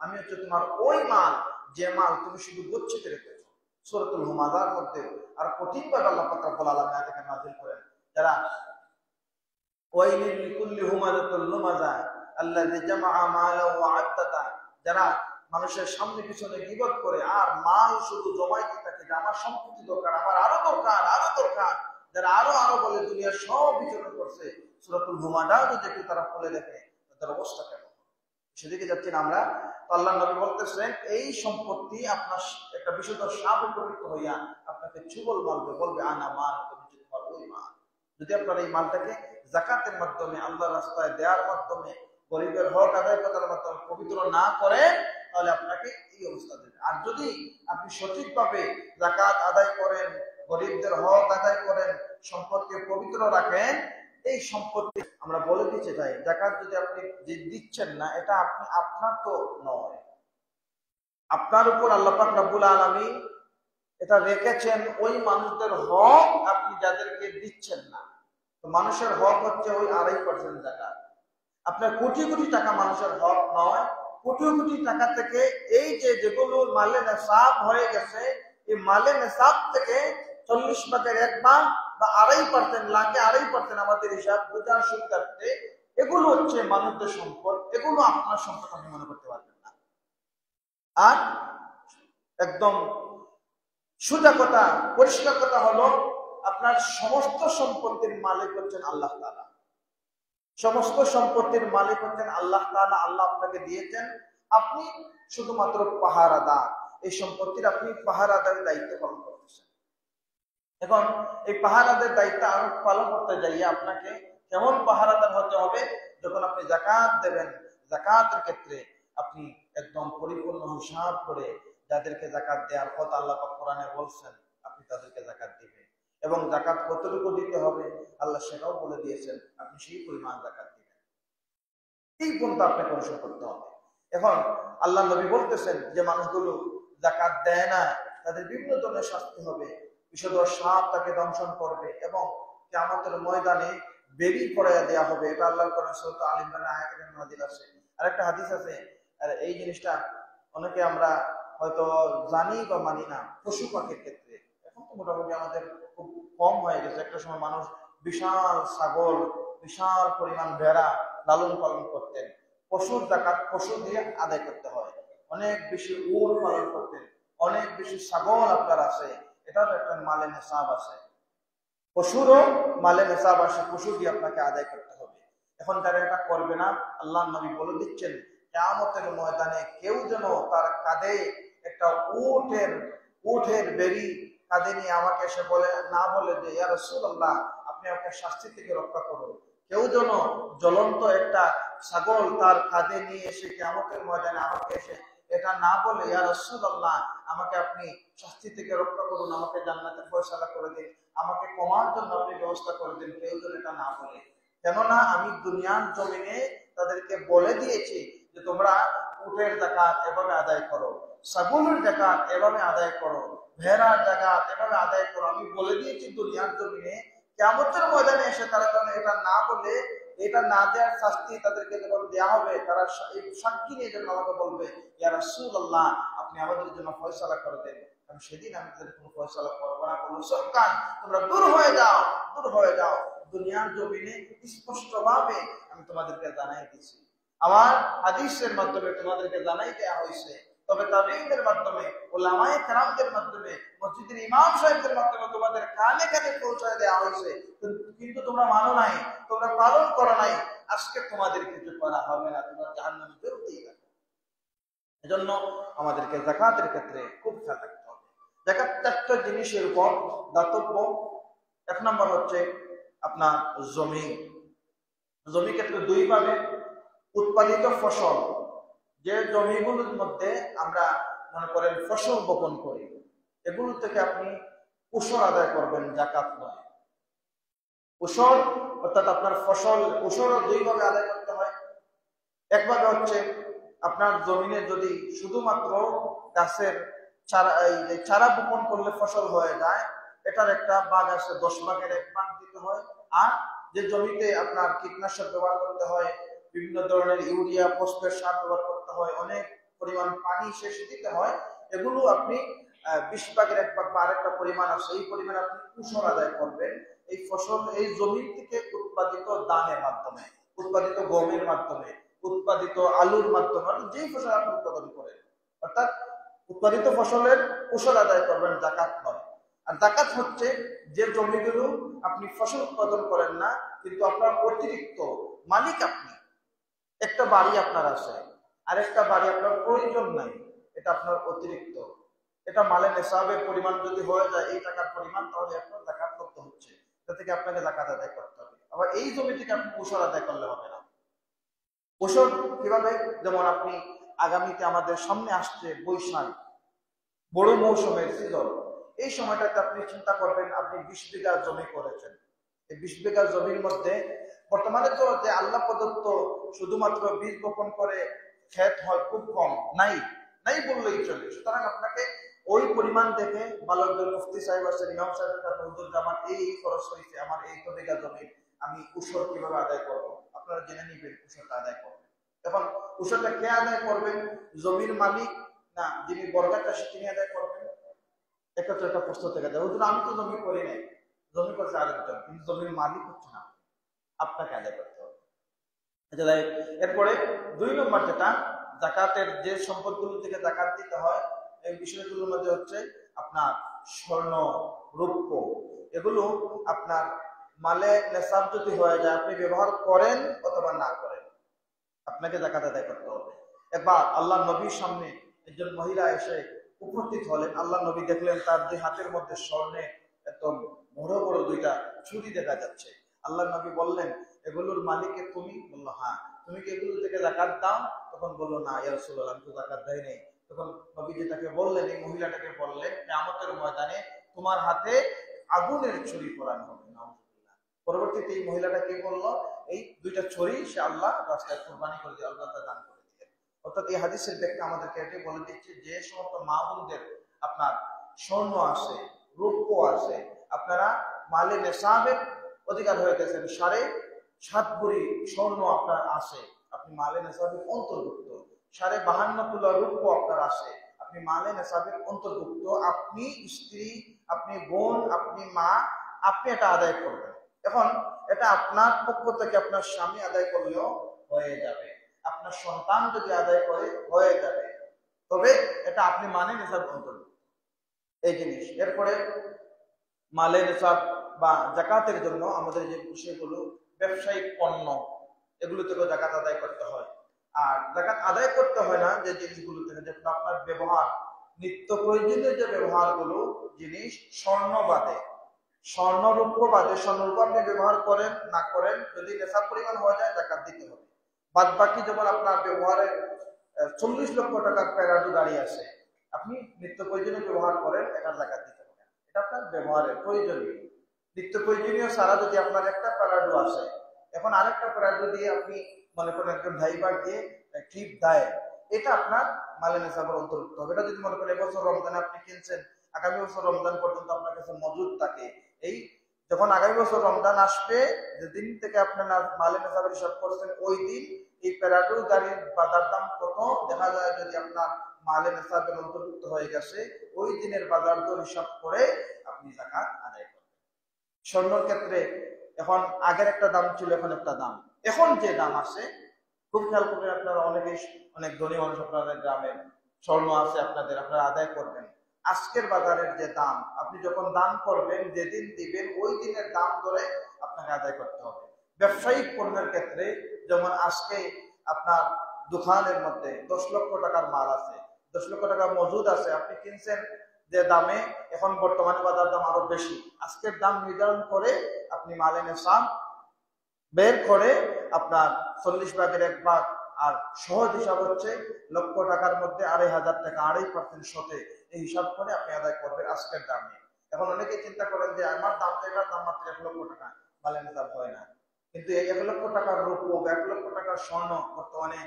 আমি হচ্ছে তোমার ওই মাল যে মাল তুমি শুধু গচ্ছিত রেখেছো। সূরাতুল হুমাযার মধ্যে আর কঠিনভাবে আল্লাহ পাক রব্বুল আলামিন আয়াতকে নাযিল করেন, যারা ওয়াইলিল লিকুল্লি হুমাযাতুল লুমাযা আল্লাযী জামাআ মালাহু ওয়া আদ্দাদা, যারা মানুষের সামনে পিছনে গীবত করে আর মাল শুধু জমাইতে থাকে, যে আমার সম্পত্তি দরকার, আমার আরো দরকার, আরো দরকার, যারা আরো আরো বলে দুনিয়ার সব বিচরণ করছে, সূরাতুল হুমাযা যদি একটু তারা খুলে দেখে তাদের অবস্থা কেমন। সেদিকে যাচ্ছি না আমরা। তো আল্লাহ নবী বলতেছেন, এই সম্পত্তি আপনার একটা বিষধর সাপে পরিণত হইয়া আপনাকে ছুবল মারবে, বলবে আনা মাল, তুমি তোমার ওই মাল। যদি আপনার এই মালটাকে যাকাতের মাধ্যমে, আল্লাহর রাস্তায় দেওয়ার মাধ্যমে, গরিবের হক আদায় করার মাধ্যমে পবিত্র না করে, তাহলে আপনাকে এই অবস্থা দেবে। আর যদি আপনি সঠিকভাবে যাকাত আদায় করেন, গরিবদের হক আদায় করেন, সম্পদকে পবিত্র রাখেন, এই সম্পত্তি আমরা বলে দিতে চাই, যাকাত যদি আপনি দিচ্ছেন না, এটা আপনি আপনার তো নয়, আপনার উপর আল্লাহ পাক রব্বুল আলামিন এটা রেখেছেন ওই মানুষদের হক, আপনি যাদেরকে দিচ্ছেন না। তো মানুষের হক হচ্ছে ওই 2.5% যাকাত। আপনার কোটি কোটি টাকা মানুষের হক নয়, কোটি কোটি টাকা থেকে এই যে যেগুলো মালে নেশাব হয়ে গেছে, এই মালে নেশাব থেকে 40 ভাগের 1 ভাগ বা 2.5%, লাখে 2.5% আমাদের হিসাব বোঝার সুবিধার্থে, এগুলো হচ্ছে মানুষদের সম্পদ, এগুলো আপনার সম্পদ আপনি মনে করতে পারবেন না। আর একদম সোজা কথা, পরিষ্কার কথা হলো, আপনার সমস্ত সম্পত্তির মালিক হচ্ছেন আল্লাহ তাআলা। সমস্ত সম্পত্তির মালিক হচ্ছেন আল্লাহ তাআলা। আল্লাহ আপনাকে দিয়েছেন, আপনি শুধুমাত্র পাহারাদার, এই সম্পত্তির আপনি পাহারাদারের দায়িত্ব পালন করতেছেন। এখন এই পাহারাদারের দায়িত্ব পালন করতে যাইয়ে আপনাকে কেমন পাহারাদার হতে হবে? যখন আপনি যাকাত দেবেন, যাকাতের ক্ষেত্রে আপনি একদম পরিপূর্ণ হিসাব করে, যাদেরকে যাকাত দেওয়ার কথা আল্লাহ পাক কোরআনে বলছেন, আপনি তাদেরকে যাকাত দিবেন। এবং যাকাত কতটুকু দিতে হবে আল্লাহ সেটাও বলে দিয়েছেন, আপনি সেই পরিমাণ যাকাত দিবেন। এই পন্থা আপনাকে অনুসরণ করতে হবে। এখন আল্লাহ নবী বলতেছেন, যে মানুষগুলো যাকাত দেয় না তাদের বিভিন্ন ধরনের শাস্তি হবে, বিষধর সাপ তাকে দংশন করবে এবং কিয়ামতের ময়দানে বেরি করাইয়া দেওয়া হবে। এটা আল্লাহর কোরআন সূরা আল ইমরানের আয়াতে নাযিল আছে। আরেকটা হাদিস আছে, আর এই জিনিসটা অনেকে আমরা হয়তো জানি বা মানি না। পশু পাখির ক্ষেত্রে এখন তো মোটামুটি আমাদের খুব কম হয়ে গেছে। একটা সময় মানুষ বিশাল ছাগল, বিশাল পরিমাণ ভেড়া লালন পালন করতেন। পশুর যাকাত পশু দিয়ে আদায় করতে হয়। অনেক বেশি উট পালন করতেন, অনেক বেশি ছাগল আপনার আছে, এটার একটা মালে নেশাব আছে। পশুরও মালে নেশাব আসে, পশু দিয়ে আপনাকে আদায় করতে হবে। এখন যারা এটা করবে না, আল্লাহ নবী বলে দিচ্ছেন, কিয়ামতের ময়দানে কেউ যেন তার কাঁধে একটা উটের বেরি কাঁধে নিয়ে আমাকে এসে বলে না, বলে যে ইয়া রাসূলুল্লাহ, আপনি আমাকে শাস্তি থেকে রক্ষা করুন। কেউ যেন জ্বলন্ত একটা ছাগল তার কাঁধে নিয়ে এসে কিয়ামতের ময়দানে আমাকে এসে এটা না বলে, ইয়া রাসূলুল্লাহ, আমাকে আপনি শাস্তি থেকে রক্ষা করুন, আমাকে জান্নাতের ফয়সালা করে দিন, আমাকে ক্ষমার জন্য আপনি ব্যবস্থা করে দিন, কেউ যেন এটা না বলে। কেননা আমি দুনিয়ার জমিনে তাদেরকে বলে দিয়েছি যে তোমরা উটের যাকাত এভাবে আদায় করো, ছাগলের যাকাত এভাবে আদায় করো, ভেড়ার যাকাত এভাবে আদায় করো। আমি বলে দিয়েছি দুনিয়ার জমিনে, কিয়ামতের ময়দানে এসে তারা যেন এটা না বলে, এটা না দেওয়ার শাস্তি তাদেরকে যখন দেওয়া হবে, তারা এই সাক্ষী নিয়ে যেন আমাকে বলবে, ইয়া রাসূলুল্লাহ, আপনি আমাদের জন্য ফয়সালা করে দেন। কারণ সেদিন আমি তাদের কোনো ফয়সালা করবো না, কোনো সরকার, তোমরা দূর হয়ে যাও, দূর হয়ে যাও। দুনিয়ার জমিনে স্পষ্টভাবে আমি তোমাদেরকে জানাই দিয়েছি, আমার হাদিসের মাধ্যমে তোমাদেরকে জানাই দেওয়া হয়েছে তবে তাবেঈনদের মাধ্যমে, উলামায়ে কেরামদের মাধ্যমে, মসজিদের ইমাম সাহেবদের মাধ্যমে তোমাদের কানে কানে পৌঁছায় দেওয়া হয়েছে, কিন্তু তোমরা মানো নাই, তোমরা পালন করো নাই। আজকে তোমাদের কিছু করা হবে না, তোমরা জাহান্নামে জ্বলতেই থাকবে। এজন্য আমাদেরকে যাকাতের ক্ষেত্রে খুব খেয়াল রাখতে হবে। যাকাত চারটা জিনিসের উপর দাতব্য। এক নম্বর হচ্ছে আপনার জমি। জমি ক্ষেত্রে দুই ভাবে, উৎপাদিত ফসল, যে জমিগুলোর মধ্যে আমরা মনে করেন ফসল বপন করি, এগুলো থেকে আপনি উসর আদায় করবেন, যাকাত নয়। উসর অর্থাৎ আপনার ফসল, উসর দুই ভাবে আদায় করতে হয়। একভাবে হচ্ছে আপনার জমিনে যদি শুধুমাত্র গাছের চারা বপন করলে ফসল হয়ে যায়, এটার একটা ভাগ আছে, 10 ভাগের 1 ভাগ দিতে হয়। আর যে জমিতে আপনার কীটনাশক ব্যবহার করতে হয়, বিভিন্ন ধরনের ইউরিয়া, ফসফেট সার ব্যবহার করতে হয়, অনেক পরিমাণ পানি শেষ দিতে হয়, এগুলো আপনি 20 ভাগের 1 ভাগ বা আরেকটা পরিমাণ আছে, এই পরিমাণ আপনি উসর আদায় করবেন। এই ফসল এই জমি থেকে উৎপাদিত ধানের মাধ্যমে, উৎপাদিত গমের মাধ্যমে, উৎপাদিত আলুর মাধ্যমে, যেই ফসল আপনি উৎপাদন করেন, অর্থাৎ উৎপাদিত ফসলের উসর আদায় করবেন, যাকাত নয়। আর যাকাত হচ্ছে যে জমিগুলো আপনি ফসল উৎপাদন করেন না, কিন্তু আপনার অতিরিক্ত মালিক আপনি, একটা বাড়ি আপনার আছে, আরেকটা বাড়ি আপনার প্রয়োজন নাই, এটা আপনার অতিরিক্ত, এটা মালে নেশাবের পরিমাণ যদি হয়ে যায় এই টাকার পরিমাণ, তাহলে আপনার যাকাত করতে হচ্ছে, এটা থেকে আপনাকে যাকাত আদায় করতে হবে। আবার এই জমি থেকে আপনি উসর আদায় করলে হবে না। উসর কিভাবে? যেমন আপনি আগামীতে আমাদের সামনে আসছে বৈশাখ, বড় মৌসুমের সিজন, এই সময়টাতে আপনি চিন্তা করবেন আপনি 20 বিঘা জমি করেছেন। এই 20 বিঘা জমির মধ্যে বর্তমানে তো যে আল্লাহ প্রদত্ত শুধুমাত্র বীজ বপন করে ক্ষেত হয় খুব কম, নাই নাই বললেই চলে। সুতরাং আপনাকে ওই পরিমাণ দেখে বালকদের মুফতি সাহেব আছেন, ইমাম সাহেবের কাছে হুজুর আমার এই খরচ হয়েছে, আমার এই তো বিঘা জমি, আমি উসর কিভাবে আদায় করবো, আপনারা জেনে নিবেন উসরটা আদায় করবেন। এখন উসরটা কে আদায় করবেন? জমির মালিক না যিনি বর্গা চাষি তিনি আদায় করবেন? একটা তো একটা প্রশ্ন থেকে যায়, হুজুর আমি তো জমি করি নাই, জমি করছে আরেকজন, কিন্তু জমির মালিক হচ্ছে না, আপনাকে আদায় করতে হবে। এরপরে 2 নম্বর যেটা, যাকাতের যে সম্পদগুলো থেকে যাকাত দিতে হয়, এই বিষয়গুলোর মধ্যে হচ্ছে আপনার স্বর্ণ, রৌপ্য, এগুলো আপনার মালে নেশাব যদি হয়ে যায়, আপনি ব্যবহার করেন অথবা না করেন, আপনাকে যাকাত আদায় করতে হবে। একবার আল্লাহ নবীর সামনে একজন মহিলা এসে উপস্থিত হলেন। আল্লাহ নবী দেখলেন তার 2 হাতের মধ্যে স্বর্ণের একদম বড় বড় 2টা চুড়ি দেখা যাচ্ছে। আল্লাহ নবী বললেন, এগুলোর মালিকে তুমি? বললো হ্যাঁ। তুমি কি এগুলো থেকে যাকাত দাও? তখন বললো না ইয়া রাসূলুল্লাহ, আমি তো যাকাত দেই নাই। তখন নবীজি তাকে বললেন, এই মহিলাটাকে বললেন, কিয়ামতের ময়দানে তোমার হাতে আগুনের ছুরি পরানো হবে। নাউজুবিল্লাহ। পরবর্তীতে এই মহিলাটা কি বললো? এই 2টা ছুরি সে আল্লাহ রাস্তায় কুরবানি করে দিয়ে আল্লাহ তা দান করে দিলেন। অর্থাৎ এই হাদিসের ব্যাখ্যা আমাদেরকে এটাই বলে দিচ্ছে, যে সমস্ত মা বোনদের আপনার স্বর্ণ আছে, রৌপ্য আছে, আপনারা মালে নেশাবের অধিকার হয়ে গেছেন, 7.5 ভরি স্বর্ণ আপনার আছে, আপনি মালে নেশাবের অন্তর্ভুক্ত। 52 তোলা রৌপ্য আপনার আছে, আপনি মালে নেশাবের অন্তর্ভুক্ত। আপনি স্ত্রী, আপনি বোন, আপনি মা, আপনি এটা আদায় করবেন। এখন এটা আপনার পক্ষ থেকে আপনার স্বামী আদায় করলেও হয়ে যাবে, আপনার সন্তান যদি আদায় করে হয়ে যাবে, তবে এটা আপনি মানে নেশাব অন্তর্ভুক্ত এই জিনিস। এরপরে মালে নেশাব বা যাকাতের জন্য আমাদের যে বিষয়গুলো, ব্যবসায়িক পণ্য, এগুলো থেকে যাকাত আদায় করতে হয়। আর যাকাত আদায় করতে হয় না যে জিনিসগুলো থেকে, যেটা আপনার ব্যবহার, নিত্য প্রয়োজনীয় যে ব্যবহারগুলো জিনিস, স্বর্ণ বাদে, স্বর্ণ রৌপ্য বাদে, স্বর্ণ রূপ আপনি ব্যবহার করেন না করেন, যদি নেশাব পরিমাণ হয়ে যায় যাকাত দিতে হবে। বাদ বাকি যেমন আপনার ব্যবহারে 40 লক্ষ টাকার প্যারাডু গাড়ি আছে, আপনি নিত্য প্রয়োজনীয় ব্যবহার করেন, এটা যাকাত দিতে হবে। এটা আপনার ব্যবহারের প্রয়োজনীয়, নিত্য প্রয়োজনীয় ছাড়া যদি আপনার একটা প্যারাডু আসে, এখন আরেকটা প্যারাডু দিয়ে আপনি মনে করেন একজন ড্রাইভার দিয়ে ট্রিপ দেয়, এটা আপনার মালে নেশাবের অন্তর্ভুক্ত হবে। এটা যদি মনে করেন এবছর রমজানে আপনি কিনছেন, আগামী বছর রমজান পর্যন্ত আপনার কাছে মজুদ থাকে, এই যখন আগামী বছর রমজান আসবে, যেদিন থেকে আপনার মালে নেশাবের হিসাব করছেন, ওই দিন এই প্যারাডু গাড়ির বাজার দাম কত দেখা যায়, যদি আপনার মালে নেশাবের অন্তর্ভুক্ত হয়ে গেছে, ওই দিনের বাজার দর হিসাব করে আপনি যাকাত আদায় করবেন। স্বর্ণের ক্ষেত্রে এখন আগের একটা দাম ছিল, এখন একটা দাম, এখন যে দাম আছে খুব খেয়াল করবেন আপনারা, অনেকেই অনেক ধনী মানুষ আপনাদের গ্রামের, স্বর্ণ আছে আপনাদের, আপনারা আদায় করবেন। আজকের বাজারের যে দাম, আপনি যখন দান করবেন, যেদিন দিবেন ওই দিনের দাম ধরে আপনাকে আদায় করতে হবে। ব্যবসায়িক পণ্যের ক্ষেত্রে যেমন আজকে আপনার দোকানের মধ্যে 10 লক্ষ টাকার মাল আছে, 10 লক্ষ টাকা মজুদ আছে, আপনি কিনছেন যে দামে, এখন বর্তমানে বাজার দাম আরো বেশি, আজকের দাম নির্ধারণ করে আপনি মালে নেশান বের করে আপনার 40 ভাগের 1 ভাগ, আর সহজ হিসাব হচ্ছে লক্ষ টাকার মধ্যে 2,500 টাকা 2.5% শতে, এই হিসাব করে আপনি আদায় করবেন আজকের দামে। এখন অনেকে চিন্তা করেন যে আমার দাম তো, এটার দাম মাত্র 1 লক্ষ টাকা, মালে নেশান হয় না। কিন্তু এই 1 লক্ষ টাকার রূপো, 1 লক্ষ টাকার স্বর্ণ বর্তমানে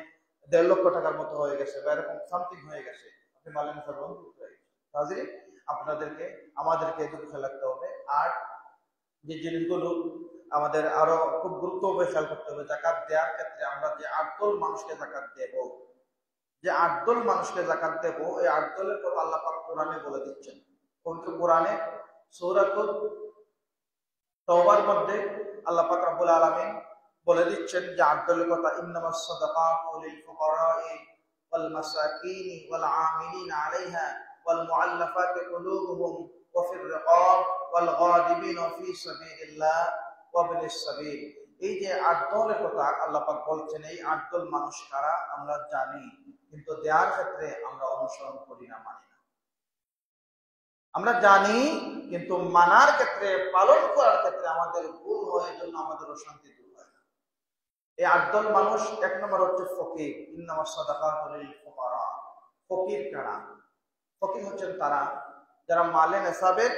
1.5 লক্ষ টাকার মতো হয়ে গেছে, বা এরকম সামথিং হয়ে গেছে, আপনি মালে নেশান বন্ধ করতে হয়ে গেছে। হাজির, আপনাদেরকে আমাদেরকে এটুকু খেয়াল রাখতে হবে। আর যে জিনিসগুলো আমাদের আরো খুব গুরুত্বভাবে খেয়াল করতে হবে, জাকাত দেওয়ার ক্ষেত্রে আমরা যে 8 দল মানুষকে জাকাত দেব, যে 8 দল মানুষকে জাকাত দেব, এই 8 দলের কথা আল্লাহ পাক কোরআনে বলে দিচ্ছেন। পবিত্র কোরআনে সূরাতুল তাওবার মধ্যে আল্লাহ পাক রব্বুল আলামিন বলে দিচ্ছেন যে 8 দলের কথা, ইন্নামাস সাদাকাতু লিল ফুকারাই ওয়াল মাসাকিনি ওয়াল আমিলিনা আলাইহা ওয়াল মুআল্লাফাতি কুলুবুহুম ওয়া ফির রিকাব ওয়াল গাদিবিনা ফি সাবিলিল্লাহ ওয়া বিনিস সাবিল। এই যে 8 দলের কথা আল্লাহ পাক বলছেন, এই 8 দল মানুষ কারা আমরা জানি, কিন্তু দেওয়ার ক্ষেত্রে আমরা অনুসরণ করি না, মানি না। আমরা জানি কিন্তু মানার ক্ষেত্রে, পালন করার ক্ষেত্রে আমাদের ভুল হয়, এই জন্য আমাদের অশান্তি দূর হয় না। এই 8 দল মানুষ, 1 নম্বর হচ্ছে ফকির, ইন্নামাস সাদাকাতু লিল ফুকারা। ফকির কারা? ফকির হচ্ছেন তারা যারা মালে নেসাবের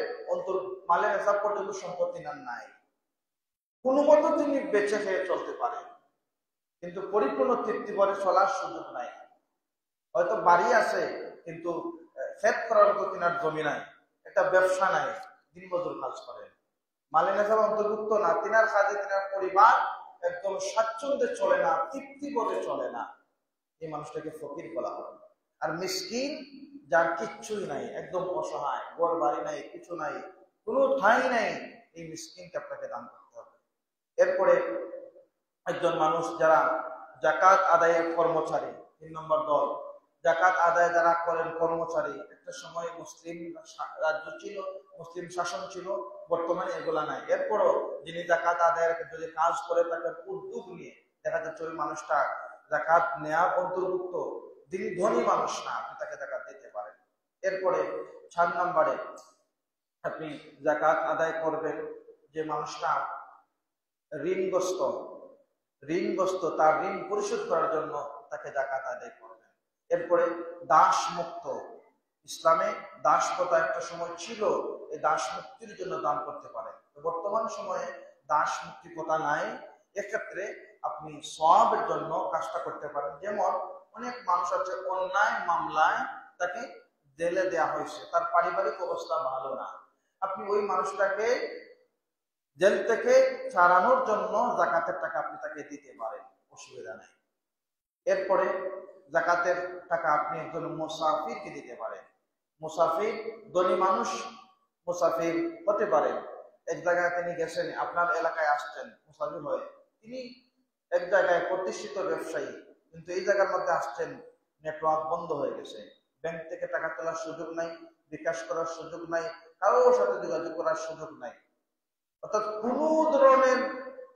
মালে নেসাব পর্যন্ত সম্পত্তি নাই, কোনো মতো তিনি বেঁচে খেয়ে চলতে পারে, কিন্তু পরিপূর্ণ তৃপ্তি ভরে চলার সুযোগ নাই। হয়তো বাড়ি আছে কিন্তু ক্ষেত করার মতো তিনার জমি নাই, একটা ব্যবসা নাই, দিনমজুর কাজ করেন, মালে নেশাব অন্তর্ভুক্ত না, তিনার কাজে তিনার পরিবার একদম স্বাচ্ছন্দ্যে চলে না, তৃপ্তি ভরে চলে না, এই মানুষটাকে ফকির বলা হয়। আর মিসকিন, যার কিচ্ছুই নাই, একদম অসহায়, ঘর বাড়ি নাই, কিছু নাই, কোনো ঠাঁই নাই, এই মিসকিনকে আপনাকে দান করতে হবে। এরপরে একজন মানুষ যারা জাকাত আদায়ের কর্মচারী, 3 নম্বর দল, জাকাত আদায় যারা করেন কর্মচারী। একটা সময় মুসলিম রাজ্য ছিল, মুসলিম শাসন ছিল, বর্তমানে এগুলা নাই। এরপরও যিনি জাকাত আদায়ের যদি কাজ করে তাকে উদ্যোগ নিয়ে, দেখা যাচ্ছে ওই মানুষটা জাকাত নেওয়ার অন্তর্ভুক্ত, যিনি ধনী মানুষ না, আপনি তাকে জাকাত দিতে পারেন। এরপরে 4 নম্বরে আপনি জাকাত আদায় করবেন যে মানুষটা ঋণগ্রস্ত, তার ঋণ পরিশোধ করার জন্য তাকে জাকাত আদায় করবেন। এরপরে দাস মুক্ত, ইসলামে দাস প্রথা একটা সময় ছিল, এই দাস মুক্তির জন্য দান করতে পারেন। বর্তমান সময়ে দাস মুক্তি প্রথা নাই, এক্ষেত্রে আপনি সওয়াবের জন্য কাজটা করতে পারেন। যেমন অনেক মানুষ আছে অন্যায় মামলায় তাকে জেলে দেয়া হয়েছে, তার পারিবারিক অবস্থা ভালো না, আপনি ওই মানুষটাকে জেল থেকে ছাড়ানোর জন্য জাকাতের টাকা আপনি তাকে দিতে পারেন, অসুবিধা নাই। এরপরে জাকাতের টাকা আপনি একজন মুসাফিরকে দিতে পারেন। মুসাফির, ধনী মানুষ মুসাফির হতে পারে, এক জায়গায় তিনি গেছেন, আপনার এলাকায় আসছেন মুসাফির হয়ে, তিনি এক জায়গায় প্রতিষ্ঠিত ব্যবসায়ী, কিন্তু এই জায়গার মধ্যে আসছেন, নেটওয়ার্ক বন্ধ হয়ে গেছে, ব্যাংক থেকে টাকা তোলার সুযোগ নাই, বিকাশ করার সুযোগ নাই, কারোর সাথে যোগাযোগ করার সুযোগ নাই, অর্থাৎ কোন ধরনের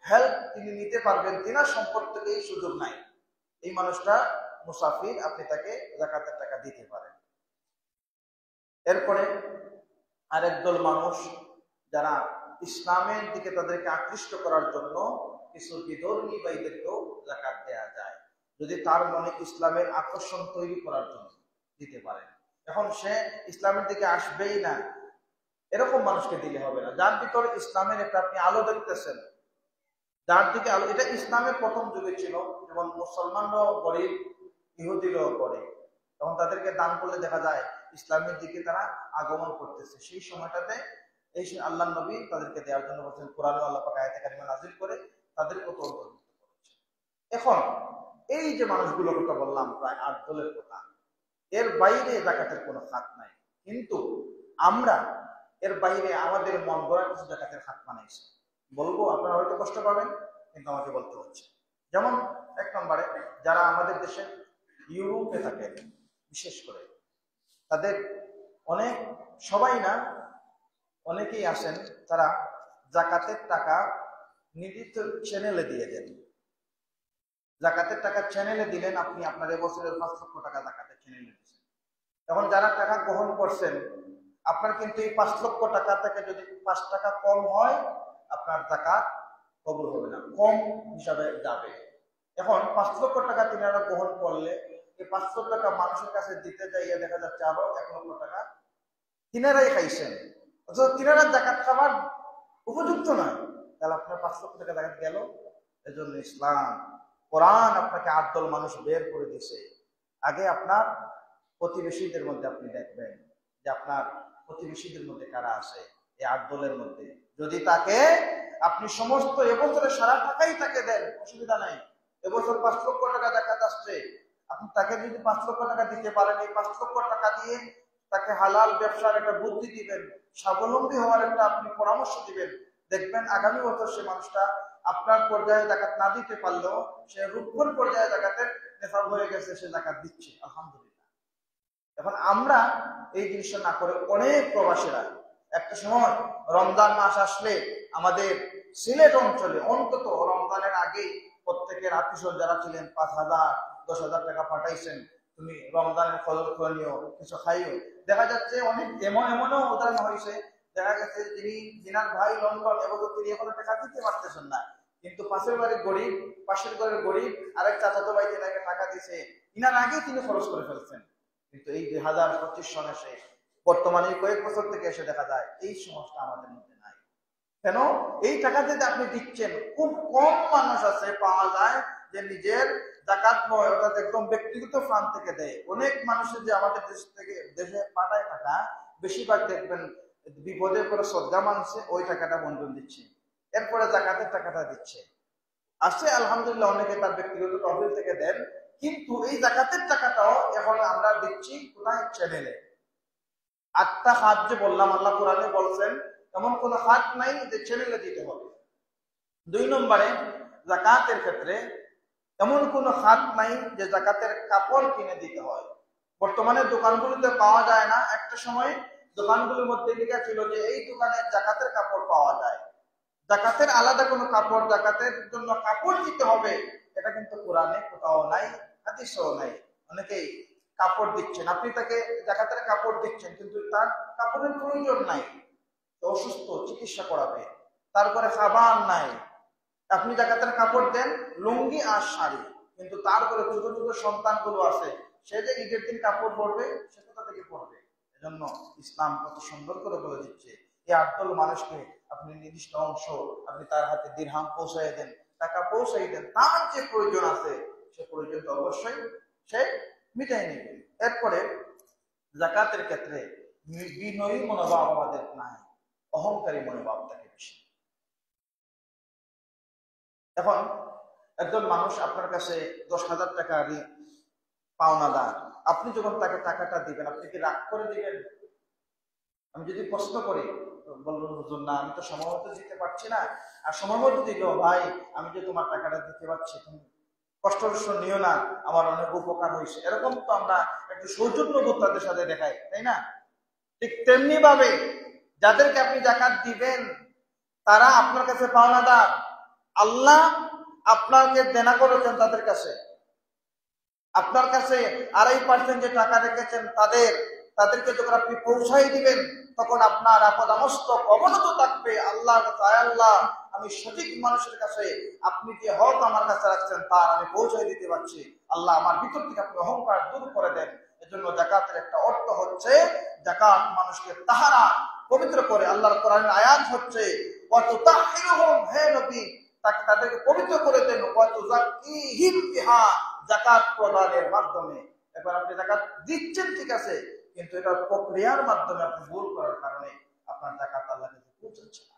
হেল্প তিনি নিতে পারবেন কিনা সম্পদ থেকে এই সুযোগ নাই, এই মানুষটা মুসাফির, আপনি তাকে জাকাতের টাকা দিতে পারেন। এরপরে আরেক দল মানুষ যারা ইসলামের দিকে তাদেরকে আকৃষ্ট করার জন্য কিছু বিধর্মী ভাইদেরকেও জাকাত দেওয়া যায়, যদি তার মনে ইসলামের আকর্ষণ তৈরি করার জন্য দিতে পারেন। এখন সে ইসলামের দিকে আসবেই না, এরকম মানুষকে দিলে হবে না। যার ভিতরে ইসলামের একটা আপনি আলো দেখতেছেন, যার দিকে আলো, এটা ইসলামের প্রথম যুগে ছিল, যেমন মুসলমানরাও গরিব, ইহুদিরাও গরিব, তখন তাদেরকে দান করলে দেখা যায় ইসলামের দিকে তারা আগমন করতেছে। সেই সময়টাতে এই আল্লাহ নবী তাদেরকে দেওয়ার জন্য বলছেন, কোরআনে আল্লাহ পাক আয়াতে কারিমা নাযিল করে তাদের কত অন্তর্ভুক্ত করেছে। এখন এই যে মানুষগুলোর কথা বললাম, প্রায় 8 দলের কথা, এর বাইরে জাকাতের কোনো খাত নাই, কিন্তু আমরা এর বাইরে আমাদের মন গড়া কিছু জাকাতের খাত বানাইছি। বলবো, আপনারা হয়তো কষ্ট পাবেন, কিন্তু আমাকে বলতে হচ্ছে। যেমন 1 নম্বরে যারা আমাদের দেশে ইউরোপে থাকে, বিশেষ করে তাদের অনেক, সবাই না, অনেকেই আসেন তারা জাকাতের টাকা নির্দিষ্ট চ্যানেলে দিয়ে দেন। জাকাতের টাকা চ্যানেলে দিলেন, আপনি আপনার এবছরের 5 লক্ষ টাকা জাকাতের চ্যানেলে দিচ্ছেন। এখন যারা টাকা গ্রহণ করছেন, আপনার কিন্তু এই 5 লক্ষ টাকা থেকে যদি 5 টাকা কম হয়, আপনার জাকাত কবুল হবে না, কম হিসাবে যাবে। এখন 5 লক্ষ টাকা তিনারা গ্রহণ করলে এই 5 লক্ষ টাকা মানুষের কাছে দিতে যাইয়া দেখা যাচ্ছে আরো 1 লক্ষ টাকা তিনারাই খাইছেন, অথচ তিনারা জাকাত খাবার উপযুক্ত নয়, তাহলে আপনার 5 লক্ষ টাকা জাকাত গেল। এজন্য ইসলাম, কোরআন আপনাকে আটদল মানুষ বের করে দিছে। আগে আপনার প্রতিবেশীদের মধ্যে আপনি দেখবেন যে আপনার প্রতিবেশীদের মধ্যে কারা আছে এই আটদলের মধ্যে। যদি তাকে আপনি সমস্ত এবছরে সারা টাকাই তাকে দেন, অসুবিধা নাই। এবছর 5 লক্ষ টাকা জাকাত আসছে, আপনি তাকে যদি 5 লক্ষ টাকা দিতে পারেন, এই 5 লক্ষ টাকা দিয়ে তাকে হালাল ব্যবসার একটা বুদ্ধি দিবেন, স্বাবলম্বী হওয়ার একটা আপনি পরামর্শ দিবেন। দেখবেন আগামী বছর সে মানুষটা আপনার পর্যায়ে জাকাত না দিতে পারলেও সে রূপর পর্যায়ে জাকাতের নেশাব হয়ে গেছে, সে জাকাত দিচ্ছে, আলহামদুলিল্লাহ। এখন আমরা এই জিনিসটা না করে অনেক প্রবাসীরা একটা সময় রমজান মাস আসলে আমাদের সিলেট অঞ্চলে অন্তত রমজানের আগে প্রত্যেকের আত্মীয় যারা ছিলেন 5,000 10,000 টাকা পাঠাইছেন, তুমি রমজানের ফজর নিও, কিছু খাইও। দেখা যাচ্ছে অনেক এমনও উদাহরণ হয়েছে, দেখা গেছে যিনার ভাই লন্ডন, এবছর তিনি এখনো টাকা দিতে পারতেছেন না, কিন্তু পাশের বাড়ির গরিব, পাশের ঘরের গরিব আরেক চাচাতো ভাই তাকে টাকা দিছে, ইনার আগেই তিনি খরচ করে ফেলছেন। কিন্তু এই 2025 সনে এসে বর্তমানে কয়েক বছর থেকে এসে দেখা যায় এই সমস্যা আমাদের মধ্যে নাই। কেন? এই টাকা যদি আপনি দিচ্ছেন, খুব কম মানুষ আছে পাওয়া যায় যে নিজের জাকাত নয়, অর্থাৎ একদম ব্যক্তিগত ফান্ড থেকে দেয়। অনেক মানুষের যে আমাদের দেশ থেকে দেশে পাঠায় টাকা, বেশিরভাগ দেখবেন বিপদে করে শ্রদ্ধা মানছে ওই টাকাটা বন্টন দিচ্ছে, এরপরে জাকাতের টাকাটা দিচ্ছে। আসছে আলহামদুলিল্লাহ, অনেকে তার ব্যক্তিগত তহবিল থেকে দেন, কিন্তু এই জাকাতের টাকাটাও এখন আমরা দিচ্ছি কোথায়? চ্যানেলে। 8টা হাত যে বললাম, আল্লাহ কোরআনে বলছেন এমন কোন হাত নাই যে চ্যানেলে দিতে হবে। 2 নম্বরে জাকাতের ক্ষেত্রে এমন কোন হাত নাই যে জাকাতের কাপড় কিনে দিতে হয়। বর্তমানে দোকানগুলোতে পাওয়া যায় না, একটা সময় দোকানগুলোর মধ্যে লেখা ছিল যে এই দোকানে জাকাতের কাপড় পাওয়া যায়, জাকাতের আলাদা কোনো কাপড়, জাকাতের জন্য কাপড় দিতে হবে, এটা কিন্তু কোরআনে কোথাও নাই, হাদিসেও নাই। অনেকেই কাপড় দিচ্ছেন, আপনি তাকে জাকাতের কাপড় দিচ্ছেন, কিন্তু তার কাপড়ের প্রয়োজন নাই, অসুস্থ, চিকিৎসা করাবে, তারপরে খাবার নাই। আপনি জাকাতের কাপড় দেন লুঙ্গি আর শাড়ি, কিন্তু তারপরে ছোট ছোট সন্তানগুলো আছে, সে যে ঈদের দিন কাপড় পরবে সে কোথা থেকে পরবে? এজন্য ইসলাম কত সুন্দর করে বলে দিচ্ছে, এই আটদল মানুষকে আপনি নির্দিষ্ট অংশ আপনি তার হাতে দিরহাম পৌঁছাই দেন, টাকা পৌঁছাই দেন, তার যে প্রয়োজন আছে সে প্রয়োজন তো অবশ্যই সে মিটাই নেবে। এরপরে জাকাতের ক্ষেত্রে বিনয়ী মনোভাব আমাদের নাই, অহংকারী মনোভাব থাকে বেশি। এখন একজন মানুষ আপনার কাছে 10,000 টাকা পাওনাদার, আপনি যখন তাকে টাকাটা দিবেন, আপনি কি রাগ করে দিবেন? আমি যদি প্রশ্ন করি, বলবেন হুজুর না, আমি তো সময় মতো দিতে পারছি না, আর সময় মতো দিল ভাই, আমি যে তোমার টাকাটা দিতে পারছি, তুমি কষ্ট নিও না, আমার অনেক উপকার হয়েছে, এরকম তো আমরা একটু সৌজন্যবোধ তাদের সাথে দেখাই, তাই না? ঠিক তেমনি ভাবে যাদেরকে আপনি জাকাত দিবেন তারা আপনার কাছে পাওনাদার, আল্লাহ আপনাকে দেনা করেছেন তাদের কাছে, আপনার কাছে 2.5% যে টাকা রেখেছেন তাদেরকে যখন আপনি পৌঁছাই দিবেন, তখন আপনার আপদামস্তক অবনত থাকবে আল্লাহর কাছে, আল্লাহ আমি সঠিক মানুষের কাছে আপনি যে হক আমার কাছে রাখছেন তার আমি পৌঁছাই দিতে পারছি, আল্লাহ আমার ভিতর থেকে আপনি অহংকার দূর করে দেন। এজন্য জাকাতের একটা অর্থ হচ্ছে, জাকাত মানুষকে তাহারা পবিত্র করে। আল্লাহর কোরআনের আয়াত হচ্ছে ওয়াতুতাহহিরুহুম, হে নবী তাদেরকে পবিত্র করে দেন, ওয়াতুযাক্কিহিম বিহা, জাকাত প্রদানের মাধ্যমে। এবার আপনি জাকাত দিচ্ছেন ঠিক আছে, কিন্তু এটা প্রক্রিয়ার মাধ্যমে আপনি ভুল করার কারণে আপনার জাকাত আল্লাহর কাছে পৌঁছাচ্ছে না।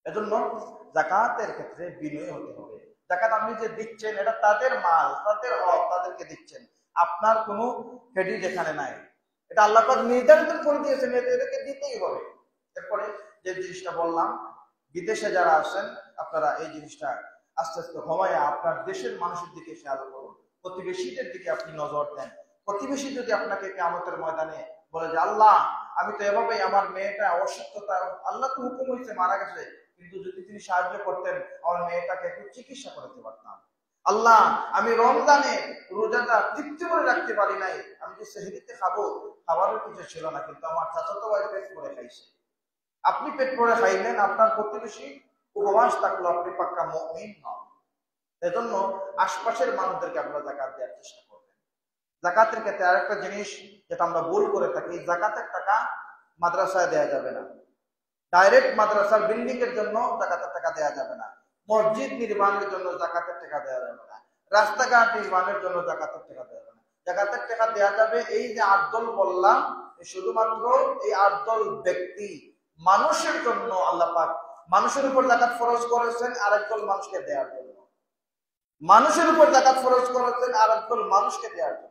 এজন্য জাকাতের ক্ষেত্রে বিনয়ী হতে হবে। জাকাত আপনি যে দিচ্ছেন এটা তাদের মাল, তাদের হক, তাদেরকে দিচ্ছেন, আপনার কোনো ক্রেডিট এখানে নাই, এটা আল্লাহ পাক নির্ধারিত করে দিয়েছেন, এদেরকে দিতেই হবে। এরপরে যে জিনিসটা বললাম, বিদেশে যারা আছেন আপনারা এই জিনিসটা আস্তে আস্তে কমায় আপনার দেশের মানুষের দিকে খেয়াল করুন, প্রতিবেশীদের দিকে আপনি নজর দেন। প্রতিবেশী যদি আপনাকে কিয়ামতের ময়দানে বলে যে আল্লাহ আমি তো এভাবেই আমার মেয়েটা অসুস্থতা, আল্লাহ তো হুকুম হয়েছে মারা গেছে, কিন্তু যদি তিনি সাহায্য করতেন আমার মেয়েটাকে একটু চিকিৎসা করতে পারতাম। আল্লাহ আমি রমজানে রোজাটা তৃপ্তি করে রাখতে পারি নাই, আমি যে সেহরিতে খাবো খাবারের কিছু ছিল না, কিন্তু আমার চাচাতো ভাই পেট করে খাইছে। আপনি পেট ভরে খাইলেন, আপনার প্রতিবেশী উপবাস থাকলো, আপনি পাক্কা মুমিন নন। এজন্য আশপাশের মানুষদেরকে আপনারা যাকাত দেওয়ার চেষ্টা করবেন। যাকাতের ক্ষেত্রে আরেকটা জিনিস যেটা আমরা ভুল করে থাকি, যাকাতের টাকা মাদ্রাসায় দেওয়া যাবে না, ডাইরেক্ট মাদ্রাসার বিল্ডিং এর জন্য যাকাতের টাকা দেওয়া যাবে না, মসজিদ নির্মাণের জন্য যাকাতের টাকা দেওয়া যাবে না, রাস্তাঘাট নির্মাণের জন্য যাকাতের টাকা দেওয়া যাবে না। যাকাতের টাকা দেওয়া যাবে এই যে আটদল বললাম, শুধুমাত্র এই আটদল ব্যক্তি মানুষের জন্য আল্লাহ পাক মানুষের উপর যাকাত ফরজ করেছেন আরেকদল মানুষকে দেওয়ার জন্য, মানুষের উপর যাকাত ফরজ করেছেন আরেকদল মানুষকে দেওয়ার জন্য।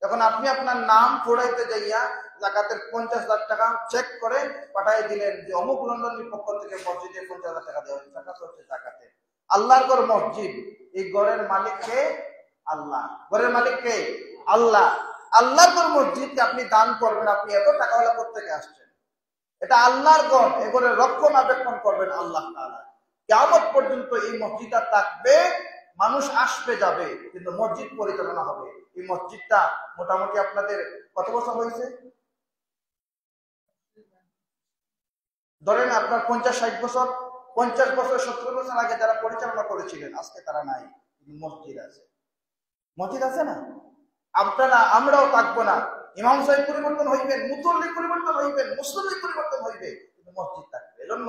যখন আপনি আপনার নাম পড়াইতে যাইয়া যাকাতের 50,000 টাকা চেক করে পাঠাই দিলেন যে অমুক লন্ডনের পক্ষ থেকে মসজিদে 50,000 টাকা দেওয়া হয়েছে, টাকা তো হচ্ছে যাকাতে। আল্লাহর ঘর মসজিদ, এই ঘরের মালিক কে? আল্লাহ। ঘরের মালিক কে? আল্লাহ। আল্লাহর ঘর মসজিদকে আপনি দান করবেন, আপনি এত টাকাওয়ালা কোত্থেকে আসছেন? এটা আল্লাহর ঘর, এ ঘরের রক্ষণাবেক্ষণ করবেন আল্লাহ তাআলা। কিয়ামত পর্যন্ত এই মসজিদটা থাকবে, মানুষ আসবে যাবে, কিন্তু মসজিদ পরিচালনা হবে। এই মসজিদটা মোটামুটি আপনাদের কত বছর হয়েছে? ধরেন আপনার 50-60 বছর, 50 বছর 70 বছর আগে যারা পরিচালনা করেছিলেন আজকে তারা নাই, কিন্তু মসজিদ আছে। মসজিদ আছে না? আপনারা আমরাও থাকবো না, ইমাম সাহেব পরিবর্তন হইবেন, মুসল্লি পরিবর্তন হইবেন, মুসল্লি পরিবর্তন হইবে, কিন্তু মসজিদ থাকবে। এজন্য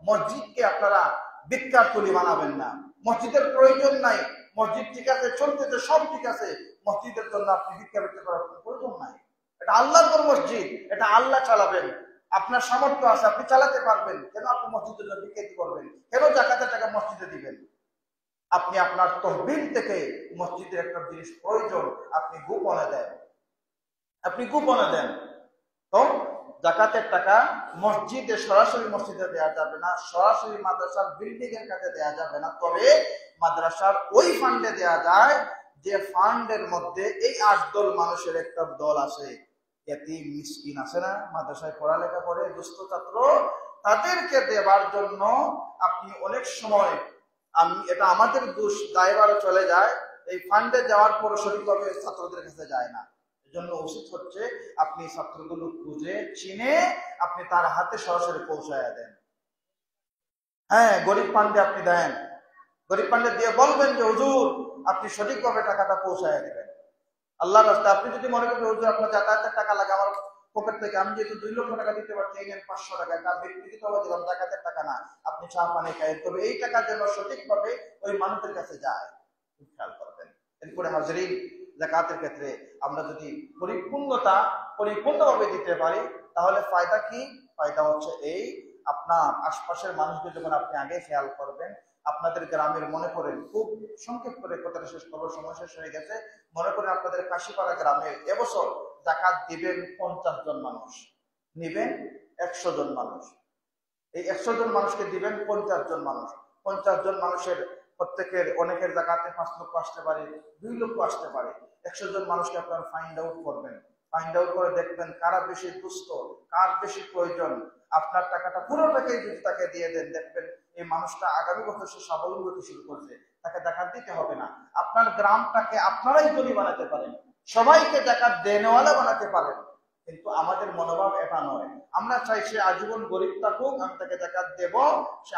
মসজিদকে আপনারা বিখ্যাত তুলি বানাবেন না। মসজিদের প্রয়োজন নাই, মসজিদ ঠিক আছে, চলতেছে, সব ঠিক আছে, মসজিদের জন্য আপনি ভিক্ষা বিক্রি করার প্রয়োজন নাই। এটা আল্লাহর মসজিদ, এটা আল্লাহ চালাবেন। আপনার সামর্থ্য আছে, আপনি চালাতে পারবেন, কেন আপনি মসজিদের জন্য ভিক্ষা করবেন? কেন যাকাতের টাকা মসজিদে দিবেন? আপনি আপনার তহবিল থেকে মসজিদের একটা জিনিস প্রয়োজন, আপনি গোপনে দেন, আপনি গোপনে দেন। তো যাকাতের টাকা মসজিদে সরাসরি মসজিদে দেওয়া যাবে না, সরাসরি মাদ্রাসার বিল্ডিং এর কাছে দেওয়া যাবে না, তবে মাদ্রাসার ওই ফান্ডে দেওয়া যায় যে ফান্ডের মধ্যে এই 8 দল মানুষের একটা দল আছে, এতিম মিসকিন আছে না, মাদ্রাসায় পড়ালেখা করে দুস্থ ছাত্র, তাদেরকে দেওয়ার জন্য আপনি অনেক সময় এটা আমাদের দোষ দায়ভার চলে যায়, এই ফান্ডে যাওয়ার পর সঠিকভাবে ছাত্রদের কাছে যায় না। এজন্য উচিত হচ্ছে আপনি ছাত্রগুলো খুঁজে চিনে আপনি তার হাতে সরাসরি পৌঁছায় দেন। হ্যাঁ, গরিব ফান্ডে আপনি দেন, গরিব ফান্ডে দিয়ে বলবেন যে হুজুর আপনি সঠিকভাবে টাকাটা পৌঁছায় দেবেন আল্লাহর রাস্তায়। আপনি যদি মনে করেন হুজুর আপনার যাতায়াতের টাকা লাগে আমার পকেট থেকে, আমি যেহেতু 2 লক্ষ টাকা দিতে পারছি, এই নেন 500 টাকা, তার ব্যক্তিগতভাবে দিলাম, যাকাতের টাকা না, আপনি চা পানি খাই, তবে এই টাকা যেন সঠিকভাবে ওই মানুষের কাছে যায়, খেয়াল করবেন। এরপরে হাজরিন, যাকাতের ক্ষেত্রে আমরা যদি পরিপূর্ণভাবে দিতে পারি তাহলে ফায়দা কি? ফায়দা হচ্ছে এই, আপনার আশপাশের মানুষদের যখন আপনি আগে খেয়াল করবেন, আপনাদের গ্রামের মনে করেন, খুব সংক্ষেপ করে কথাটা শেষ করবো, সময় শেষ হয়ে গেছে, মনে করেন আপনাদের কাশিপাড়া গ্রামে এবছর যাকাত দিবেন 50 জন মানুষ, নিবেন 100 জন মানুষ, এই 100 জন মানুষকে দিবেন 50 জন মানুষ। 50 জন মানুষের প্রত্যেকের অনেকের যাকাতে 5 লক্ষ আসতে পারে, 2 লক্ষ আসতে পারে। 100 জন মানুষকে আপনারা ফাইন্ড আউট করবেন, ফাইন্ড আউট করে দেখবেন কারা বেশি দুস্থ, কার বেশি প্রয়োজন। আপনার টাকাটা পুরোটাকেই যদি তাকে দিয়ে দেন, দেখবেন এই মানুষটা আগামী বছর সে স্বাবলম্বী হতে শুরু করছে, তাকে যাকাত দিতে হবে না। আপনার গ্রামটাকে আপনারাই ধনী বানাতে পারেন, সবাইকে যাকাত দেনওয়ালা বানাতে পারেন, কিন্তু আমাদের মনোভাব এটা নয়। আমরা চাই সে আজীবন গরিব থাকুক, আমি তাকে যাকাত দেব, সে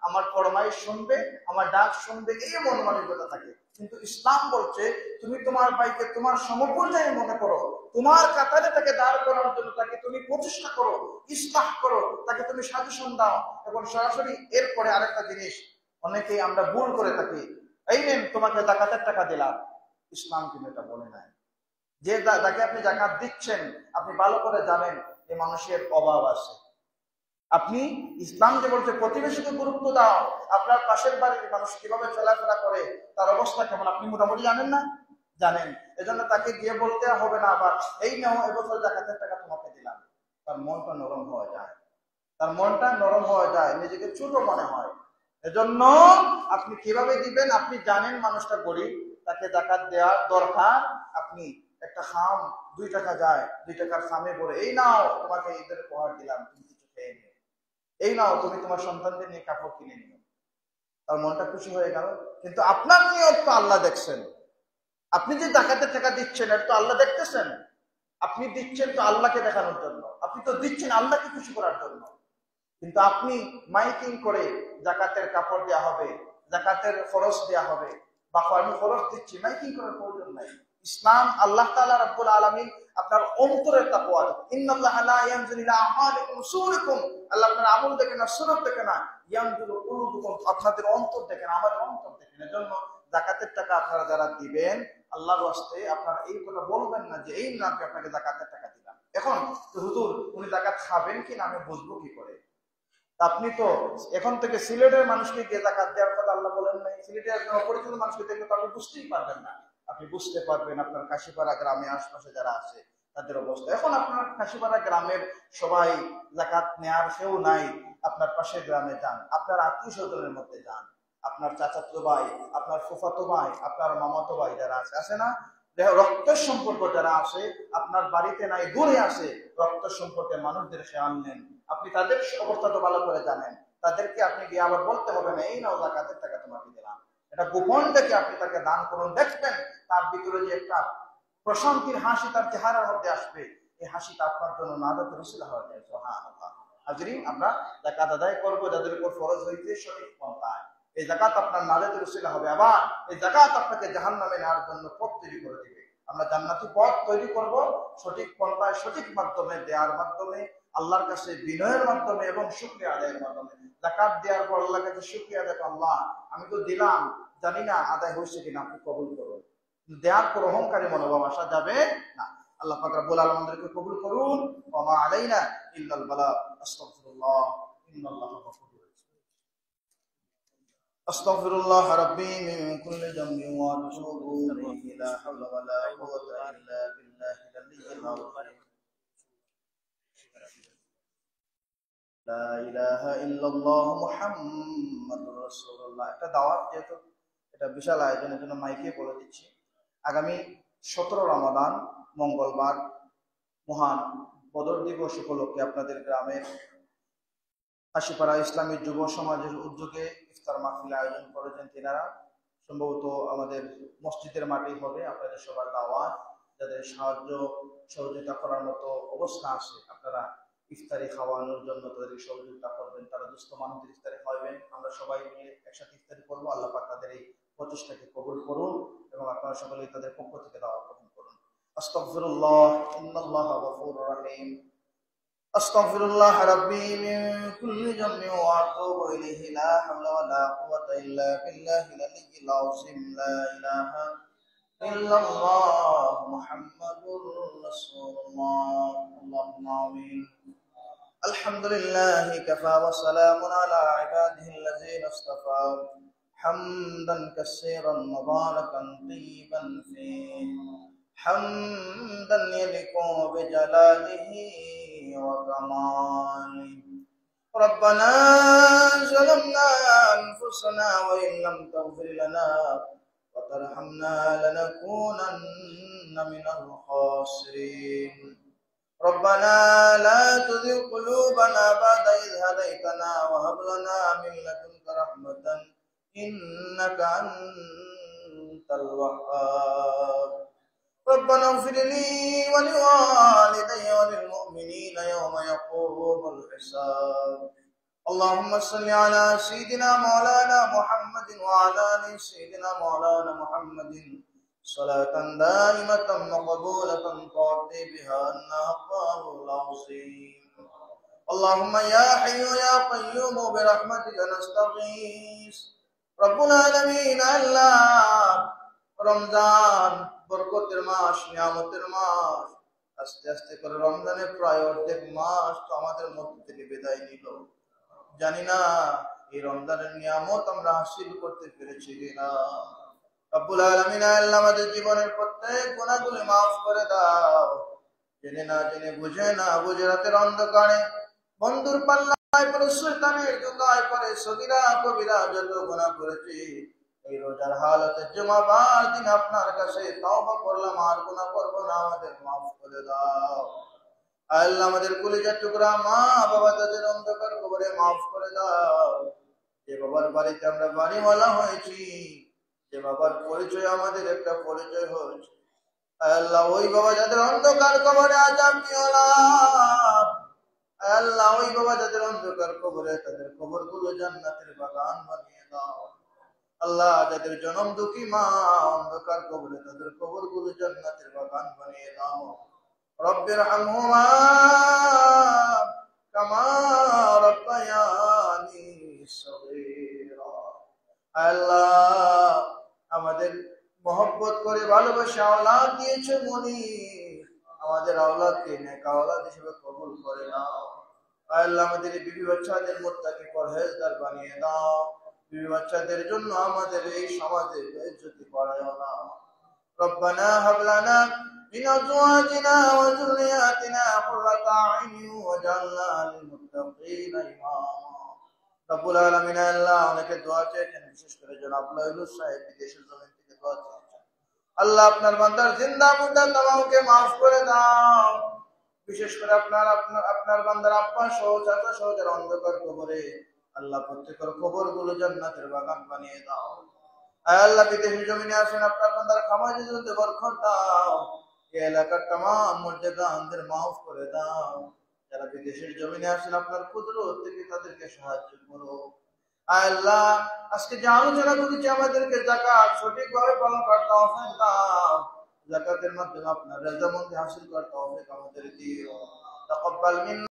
আমার ফরমাইশ শুনবে, আমার ডাক শুনবে, এই মন মানসিকতা থাকে। কিন্তু ইসলাম বলছে তুমি তোমার ভাইকে তোমার সমপর্যায়ে মনে করো, তোমার কাতারে তাকে দাঁড় করানোর জন্য তাকে তুমি প্রচেষ্টা করো, ইসলাহ করো, তাকে তুমি সাজেশন দাও। এবং সরাসরি এরপরে আরেকটা জিনিস অনেকেই আমরা ভুল করে থাকি, এই নেন তোমাকে যাকাতের টাকা দিলাম। ইসলাম কিন্তু এটা বলে নাই। যে যাকে আপনি যাকাত দিচ্ছেন আপনি ভালো করে জানেন এই মানুষের অভাব আছে। আপনি ইসলাম যে বলছে প্রতিবেশীকে গুরুত্ব দাও, আপনার পাশের বাড়ির মানুষ কিভাবে চলাফেরা করে, তার অবস্থা কেমন আপনি মোটামুটি জানেন না? জানেন। এজন্য তাকে গিয়ে বলতে হবে না আবার এই নাও এবছর যাকাতের টাকা তোমাকে দিলাম। তার মনটা নরম হয়ে যায়, তার মনটা নরম হয়ে যায়, নিজেকে ছোট মনে হয়। এজন্য আপনি কিভাবে দিবেন, আপনি জানেন মানুষটা গরিব, তাকে যাকাত দেওয়া দরকার, আপনি একটা খাম 2 টাকা যায়, 2 টাকার খামে পড়ে এই নাও তোমাকে ঈদের উপহার দিলাম, তুমি কিছু খেয়ে নিও, এই নাও তুমি তোমার সন্তানদের নিয়ে কাপড় কিনে নিও, তার মনটা খুশি হয়ে গেল। কিন্তু আপনার নিয়ত তো আল্লাহ দেখছেন, আপনি যে জাকাতের টাকা দিচ্ছেন এটা তো আল্লাহ দেখতেছেন, আপনি দিচ্ছেন তো আল্লাহকে দেখানোর জন্য, আপনি তো দিচ্ছেন আল্লাহকে খুশি করার জন্য। কিন্তু আপনি মাইকিং করে জাকাতের কাপড় দেওয়া হবে, জাকাতের খরচ দেওয়া হবে, বা আমি খরচ দিচ্ছি, মাইকিং করার প্রয়োজন নাই। ইসলাম আল্লাহ তাআলা রাব্বুল আলামিন আপনার অন্তরের তাকওয়া, ইন্নাল্লাহা লা ইয়ানজুরু ইলা আমালিকুম সুরুকুম, আল্লাহ আপনার আমল দেখে না, সুরত দেখে না, ইয়ানজুরু কুলুবুকুম, আপনাদের অন্তর দেখেন, আমাদের অন্তর দেখেন। এজন্য জাকাতের টাকা আপনারা যারা দিবেন আল্লাহর ওয়াস্তে আপনারা এই কথা বলবেন না যে এই নামে আপনাকে জাকাতের টাকা দিলাম। এখন হুজুর উনি জাকাত খাবেন কি না আমি বুঝবো কি করে? আপনি তো এখন থেকে সিলেটের মানুষকে গিয়ে জাকাত দেওয়ার কথা আল্লাহ বলেন নাই, সিলেটের একজন অপরিচিত মানুষকে দেখলে তো আপনি বুঝতেই পারবেন না। আপনি বুঝতে পারবেন আপনার কাশিপাড়া গ্রামে আশপাশে যারা আছে তাদের অবস্থা। এখন আপনার কাশিপাড়া গ্রামের সবাই জাকাত নেয়ার কেউ নাই, আপনার পাশের গ্রামে যান, আপনার আত্মীয় স্বজনের মধ্যে যান, আপনার চাচাতো ভাই, আপনার ফুফাতো ভাই, আপনার মামাতো ভাই যারা আছে না, রক্তের সম্পর্ক যারা আছে, আপনার বাড়িতে নাই দূরে আছে, রক্তের সম্পর্কে মানুষদের খেয়াল নেন। আপনি তাদের অবস্থা তো ভালো করে জানেন, তাদেরকে আপনি গিয়ে আবার বলতে হবে না এই নাও জাকাতের টাকা তোমাকে দিলাম। এটা গোপন থেকে আপনি তাকে দান করুন, দেখবেন তার ভিতরে যে একটা প্রশান্তির হাসি তার চেহারার মধ্যে আসবে, এই হাসিটা আপনার জন্য নাজাতের উসিলা হয়ে যায়। সুবহানাল্লাহ। হাজরিন, আমরা জাকাত আদায় করবো যাদের উপর ফরজ হয়েছে সঠিক পন্থায়, এই জাকাত আপনার নাজাতের উসিলা হবে। আবার এই জাকাত আপনাকে জাহান্নামে নেওয়ার জন্য পথ তৈরি করে দিবে। আমরা জান্নাতি পথ তৈরি করব সঠিক পন্থায়, সঠিক মাধ্যমে, দেওয়ার মাধ্যমে, আল্লাহর কাছে বিনয়ের মাধ্যমে এবং শুকরিয়া আদায়ের মাধ্যমে। জাকাত দেওয়ার পর আল্লাহর কাছে শুকরিয়া দেখো, আল্লাহ আমি তো দিলাম, জানি না আদায় হয়েছে কিনা, আপনি কবুল করুন। দেওয়ার পর অহংকারী মনোভাব আসা যাবে না। আল্লাহ পাক রব্বুল আলামিন আমাদেরকে কবুল করুন। ওয়া মা আলাইনা ইল্লাল বালাগ। আস্তাগফিরুল্লাহ, ইন্নাল্লাহা গফুরুর রাহিম। আস্তাগফিরুল্লাহ রাব্বি মিন কুল্লি যামবিন ওয়া আতুবু ইলাইহি, লা হাওলা ওয়া লা কুওয়াতা ইল্লা বিল্লাহিল আলিয়্যিল আযীম। লা ইলাহা ইল্লাল্লাহ মুহাম্মাদুর রাসূলুল্লাহ। একটা দাওয়াত, যেহেতু এটা বিশাল আয়োজনের জন্য মাইকে বলে দিচ্ছি, আগামী 17 রমাদান মঙ্গলবার মহান বদর দিবস উপলক্ষে আপনাদের গ্রামের কাশিপাড়া ইসলামী যুব সমাজের উদ্যোগে ইফতার মাহফিল আয়োজন করেছেন তিনারা। সম্ভবত আমাদের মসজিদের মাঠেই হবে। আপনাদের সবার দাওয়াত, যাদের সাহায্য সহযোগিতা করার মতো অবস্থা আছে, আপনারা ইফতারি খাওয়ানোর জন্য তাদেরকে সহযোগিতা করবেন, তারা দুস্থ মানুষদের ইফতারি খাওয়াবেন। আমরা সবাই মিলে একসাথে ইফতারি করবো। আল্লাহ পাক তাদের এই প্রচেষ্টাকে কবুল করুন এবং আপনারা সকলেই তাদের পক্ষ থেকে দাওয়াত গ্রহণ করুন। আস্তাগফিরুল্লাহ, ইন্নাল্লাহা গফুরুর রহিম। আস্তাগফিরুল্লাহ রাব্বি মিন কুল্লি যামবিন ওয়া আতুবু ইলাইহি, লা হাওলা ওয়া লা কুওয়াতা ইল্লা বিল্লাহিল আলিয়্যিল আযীম। লা ইলাহা ইল্লাল্লাহ মুহাম্মাদুর রাসূলুল্লাহ। আল্লাহুম্মা আমিন। আলহামদুলিল্লাহি কাফা ওয়া সালামুন আলা ইবাদিহিল্লাযীনা ইসতাফা, হামদান কাসীরান মুবারাকান তাইয়িবান ফীহি, হামদান ইয়ালিকু বিজালালিহি ওয়া কামালিহি। রব্বানা যালামনা আনফুসানা ওয়া ইন লাম তাগফির লানা ওয়া তারহামনা লানাকুনান্না মিনাল খাসিরিন। ربنا لا تزغ قلوبنا بعد إذ هديتنا وهب لنا من لدنك رحمة إنك أنت الوهاب. ربنا اغفر لي ولوالدي وللمؤمنين يوم يقوم الحساب. اللهم صل على سيدنا مولانا محمد وعلى آل سيدنا مولانا محمد صلاة دائمة مقبولة تعطي بها النهار العظيم. اللهم يا حي يا قيوم برحمتك نستغيث. رب العالمين আল্লাহ, রমজান বরকতের মাস, নিয়ামতের মাস, আস্তে আস্তে করে রমজানের প্রায় অর্ধেক মাস তো আমাদের মধ্যে থেকে বিদায় নিল। জানি না এই রমজানের নিয়ামত আমরা হাসিল করতে পেরেছি কিনা। রব্বুল আলামিন আল্লাহ আমাদের জীবনের প্রত্যেক গুনাহগুলো মাফ করে দাও। জেনে না জেনে, বুঝে না বুঝে, রাতের অন্ধকারে বন্ধুর পাল্লায় পড়ে, শয়তানের ধোঁকায় পড়ে সগীরা কবিরা যত গুনাহ করেছি, এই রোজার হালতে জুমাবার দিন আপনার কাছে তওবা করলাম, আর গুনাহ করব না, আমাদের মাফ করে দাও। আল্লাহ আমাদের কলিজার টুকরা মা বাবা তাদের অন্ধকার কবরে মাফ করে দাও। যে বাবার বাড়িতে আমরা বাড়িওয়ালা হয়েছি, যে বাবার পরিচয় আমাদের একটা পরিচয় হয়েছে, আল্লাহ ওই বাবা যাদের অন্ধকার কবরে আযাব দিও না। আল্লাহ ওই বাবা যাদের অন্ধকার কবরে, তাদের কবরগুলো জান্নাতের বাগান বানিয়ে দাও। আল্লাহ যাদের জনম দুঃখী মা অন্ধকার কবরে, তাদের কবরগুলো জান্নাতের বাগান বানিয়ে দাও। রব্বির হামহুমা কামা রাব্বায়ানি সগীরা। আল্লাহ আমাদের মহব্বত করে ভালোবাসা আওলাদ দিয়েছো মনি, আমাদের আওলাদকে নেক আওলাদ হিসেবে কবুল করে নাও। আল্লাহ আমাদের বিবি বাচ্চাদের মুত্তাকি পরহেজগার বানিয়ে দাও। বিবি বাচ্চাদের জন্য আমাদের এই সমাজে বেইজ্জতি বাড়ায়ো না। রব্বানা হাব লানা মিন আজওয়াজিনা ওয়া যুররিয়াতিনা কুররাতা আইয়ুন ওয়াজআলনা লিল মুত্তাকিনা ইমামা। রব্বুল আলামিন আল্লাহ অনেকে দোয়া চেয়েছেন, বিশেষ করে জনাব লাইলুর সাহেব বিদেশের জমিন থেকে দোয়া চেয়েছেন। আল্লাহ আপনার বান্দার জিন্দা মুর্দা তামামকে মাফ করে দাও। বিশেষ করে আপনার বান্দার আব্বা সহ চাচা সহ যারা অন্ধকার কবরে, আল্লাহ প্রত্যেকের কবরগুলো জান্নাতের বাগান বানিয়ে দাও। আল্লাহ বিদেশের জমিনে আসেন, আপনার বান্দার খামারে জমিতে বরকত দাও। এই এলাকার तमाम মুর্দেগানদের মাফ করে দাও। যারা বিদেশের জমিনে আসেন, আপনার কুদরত থেকে তাদেরকে সাহায্য করো। আল্লাহ আজকে যে আলোচনা করেছি, আমাদেরকে যাকাত সঠিকভাবে পালন করতে তৌফিক দাও। যাকাতের মাধ্যমে আপনার রাজামন্দি হাসিল করতে তৌফিক আমাদের দিও। তাকাব্বাল মিন্না।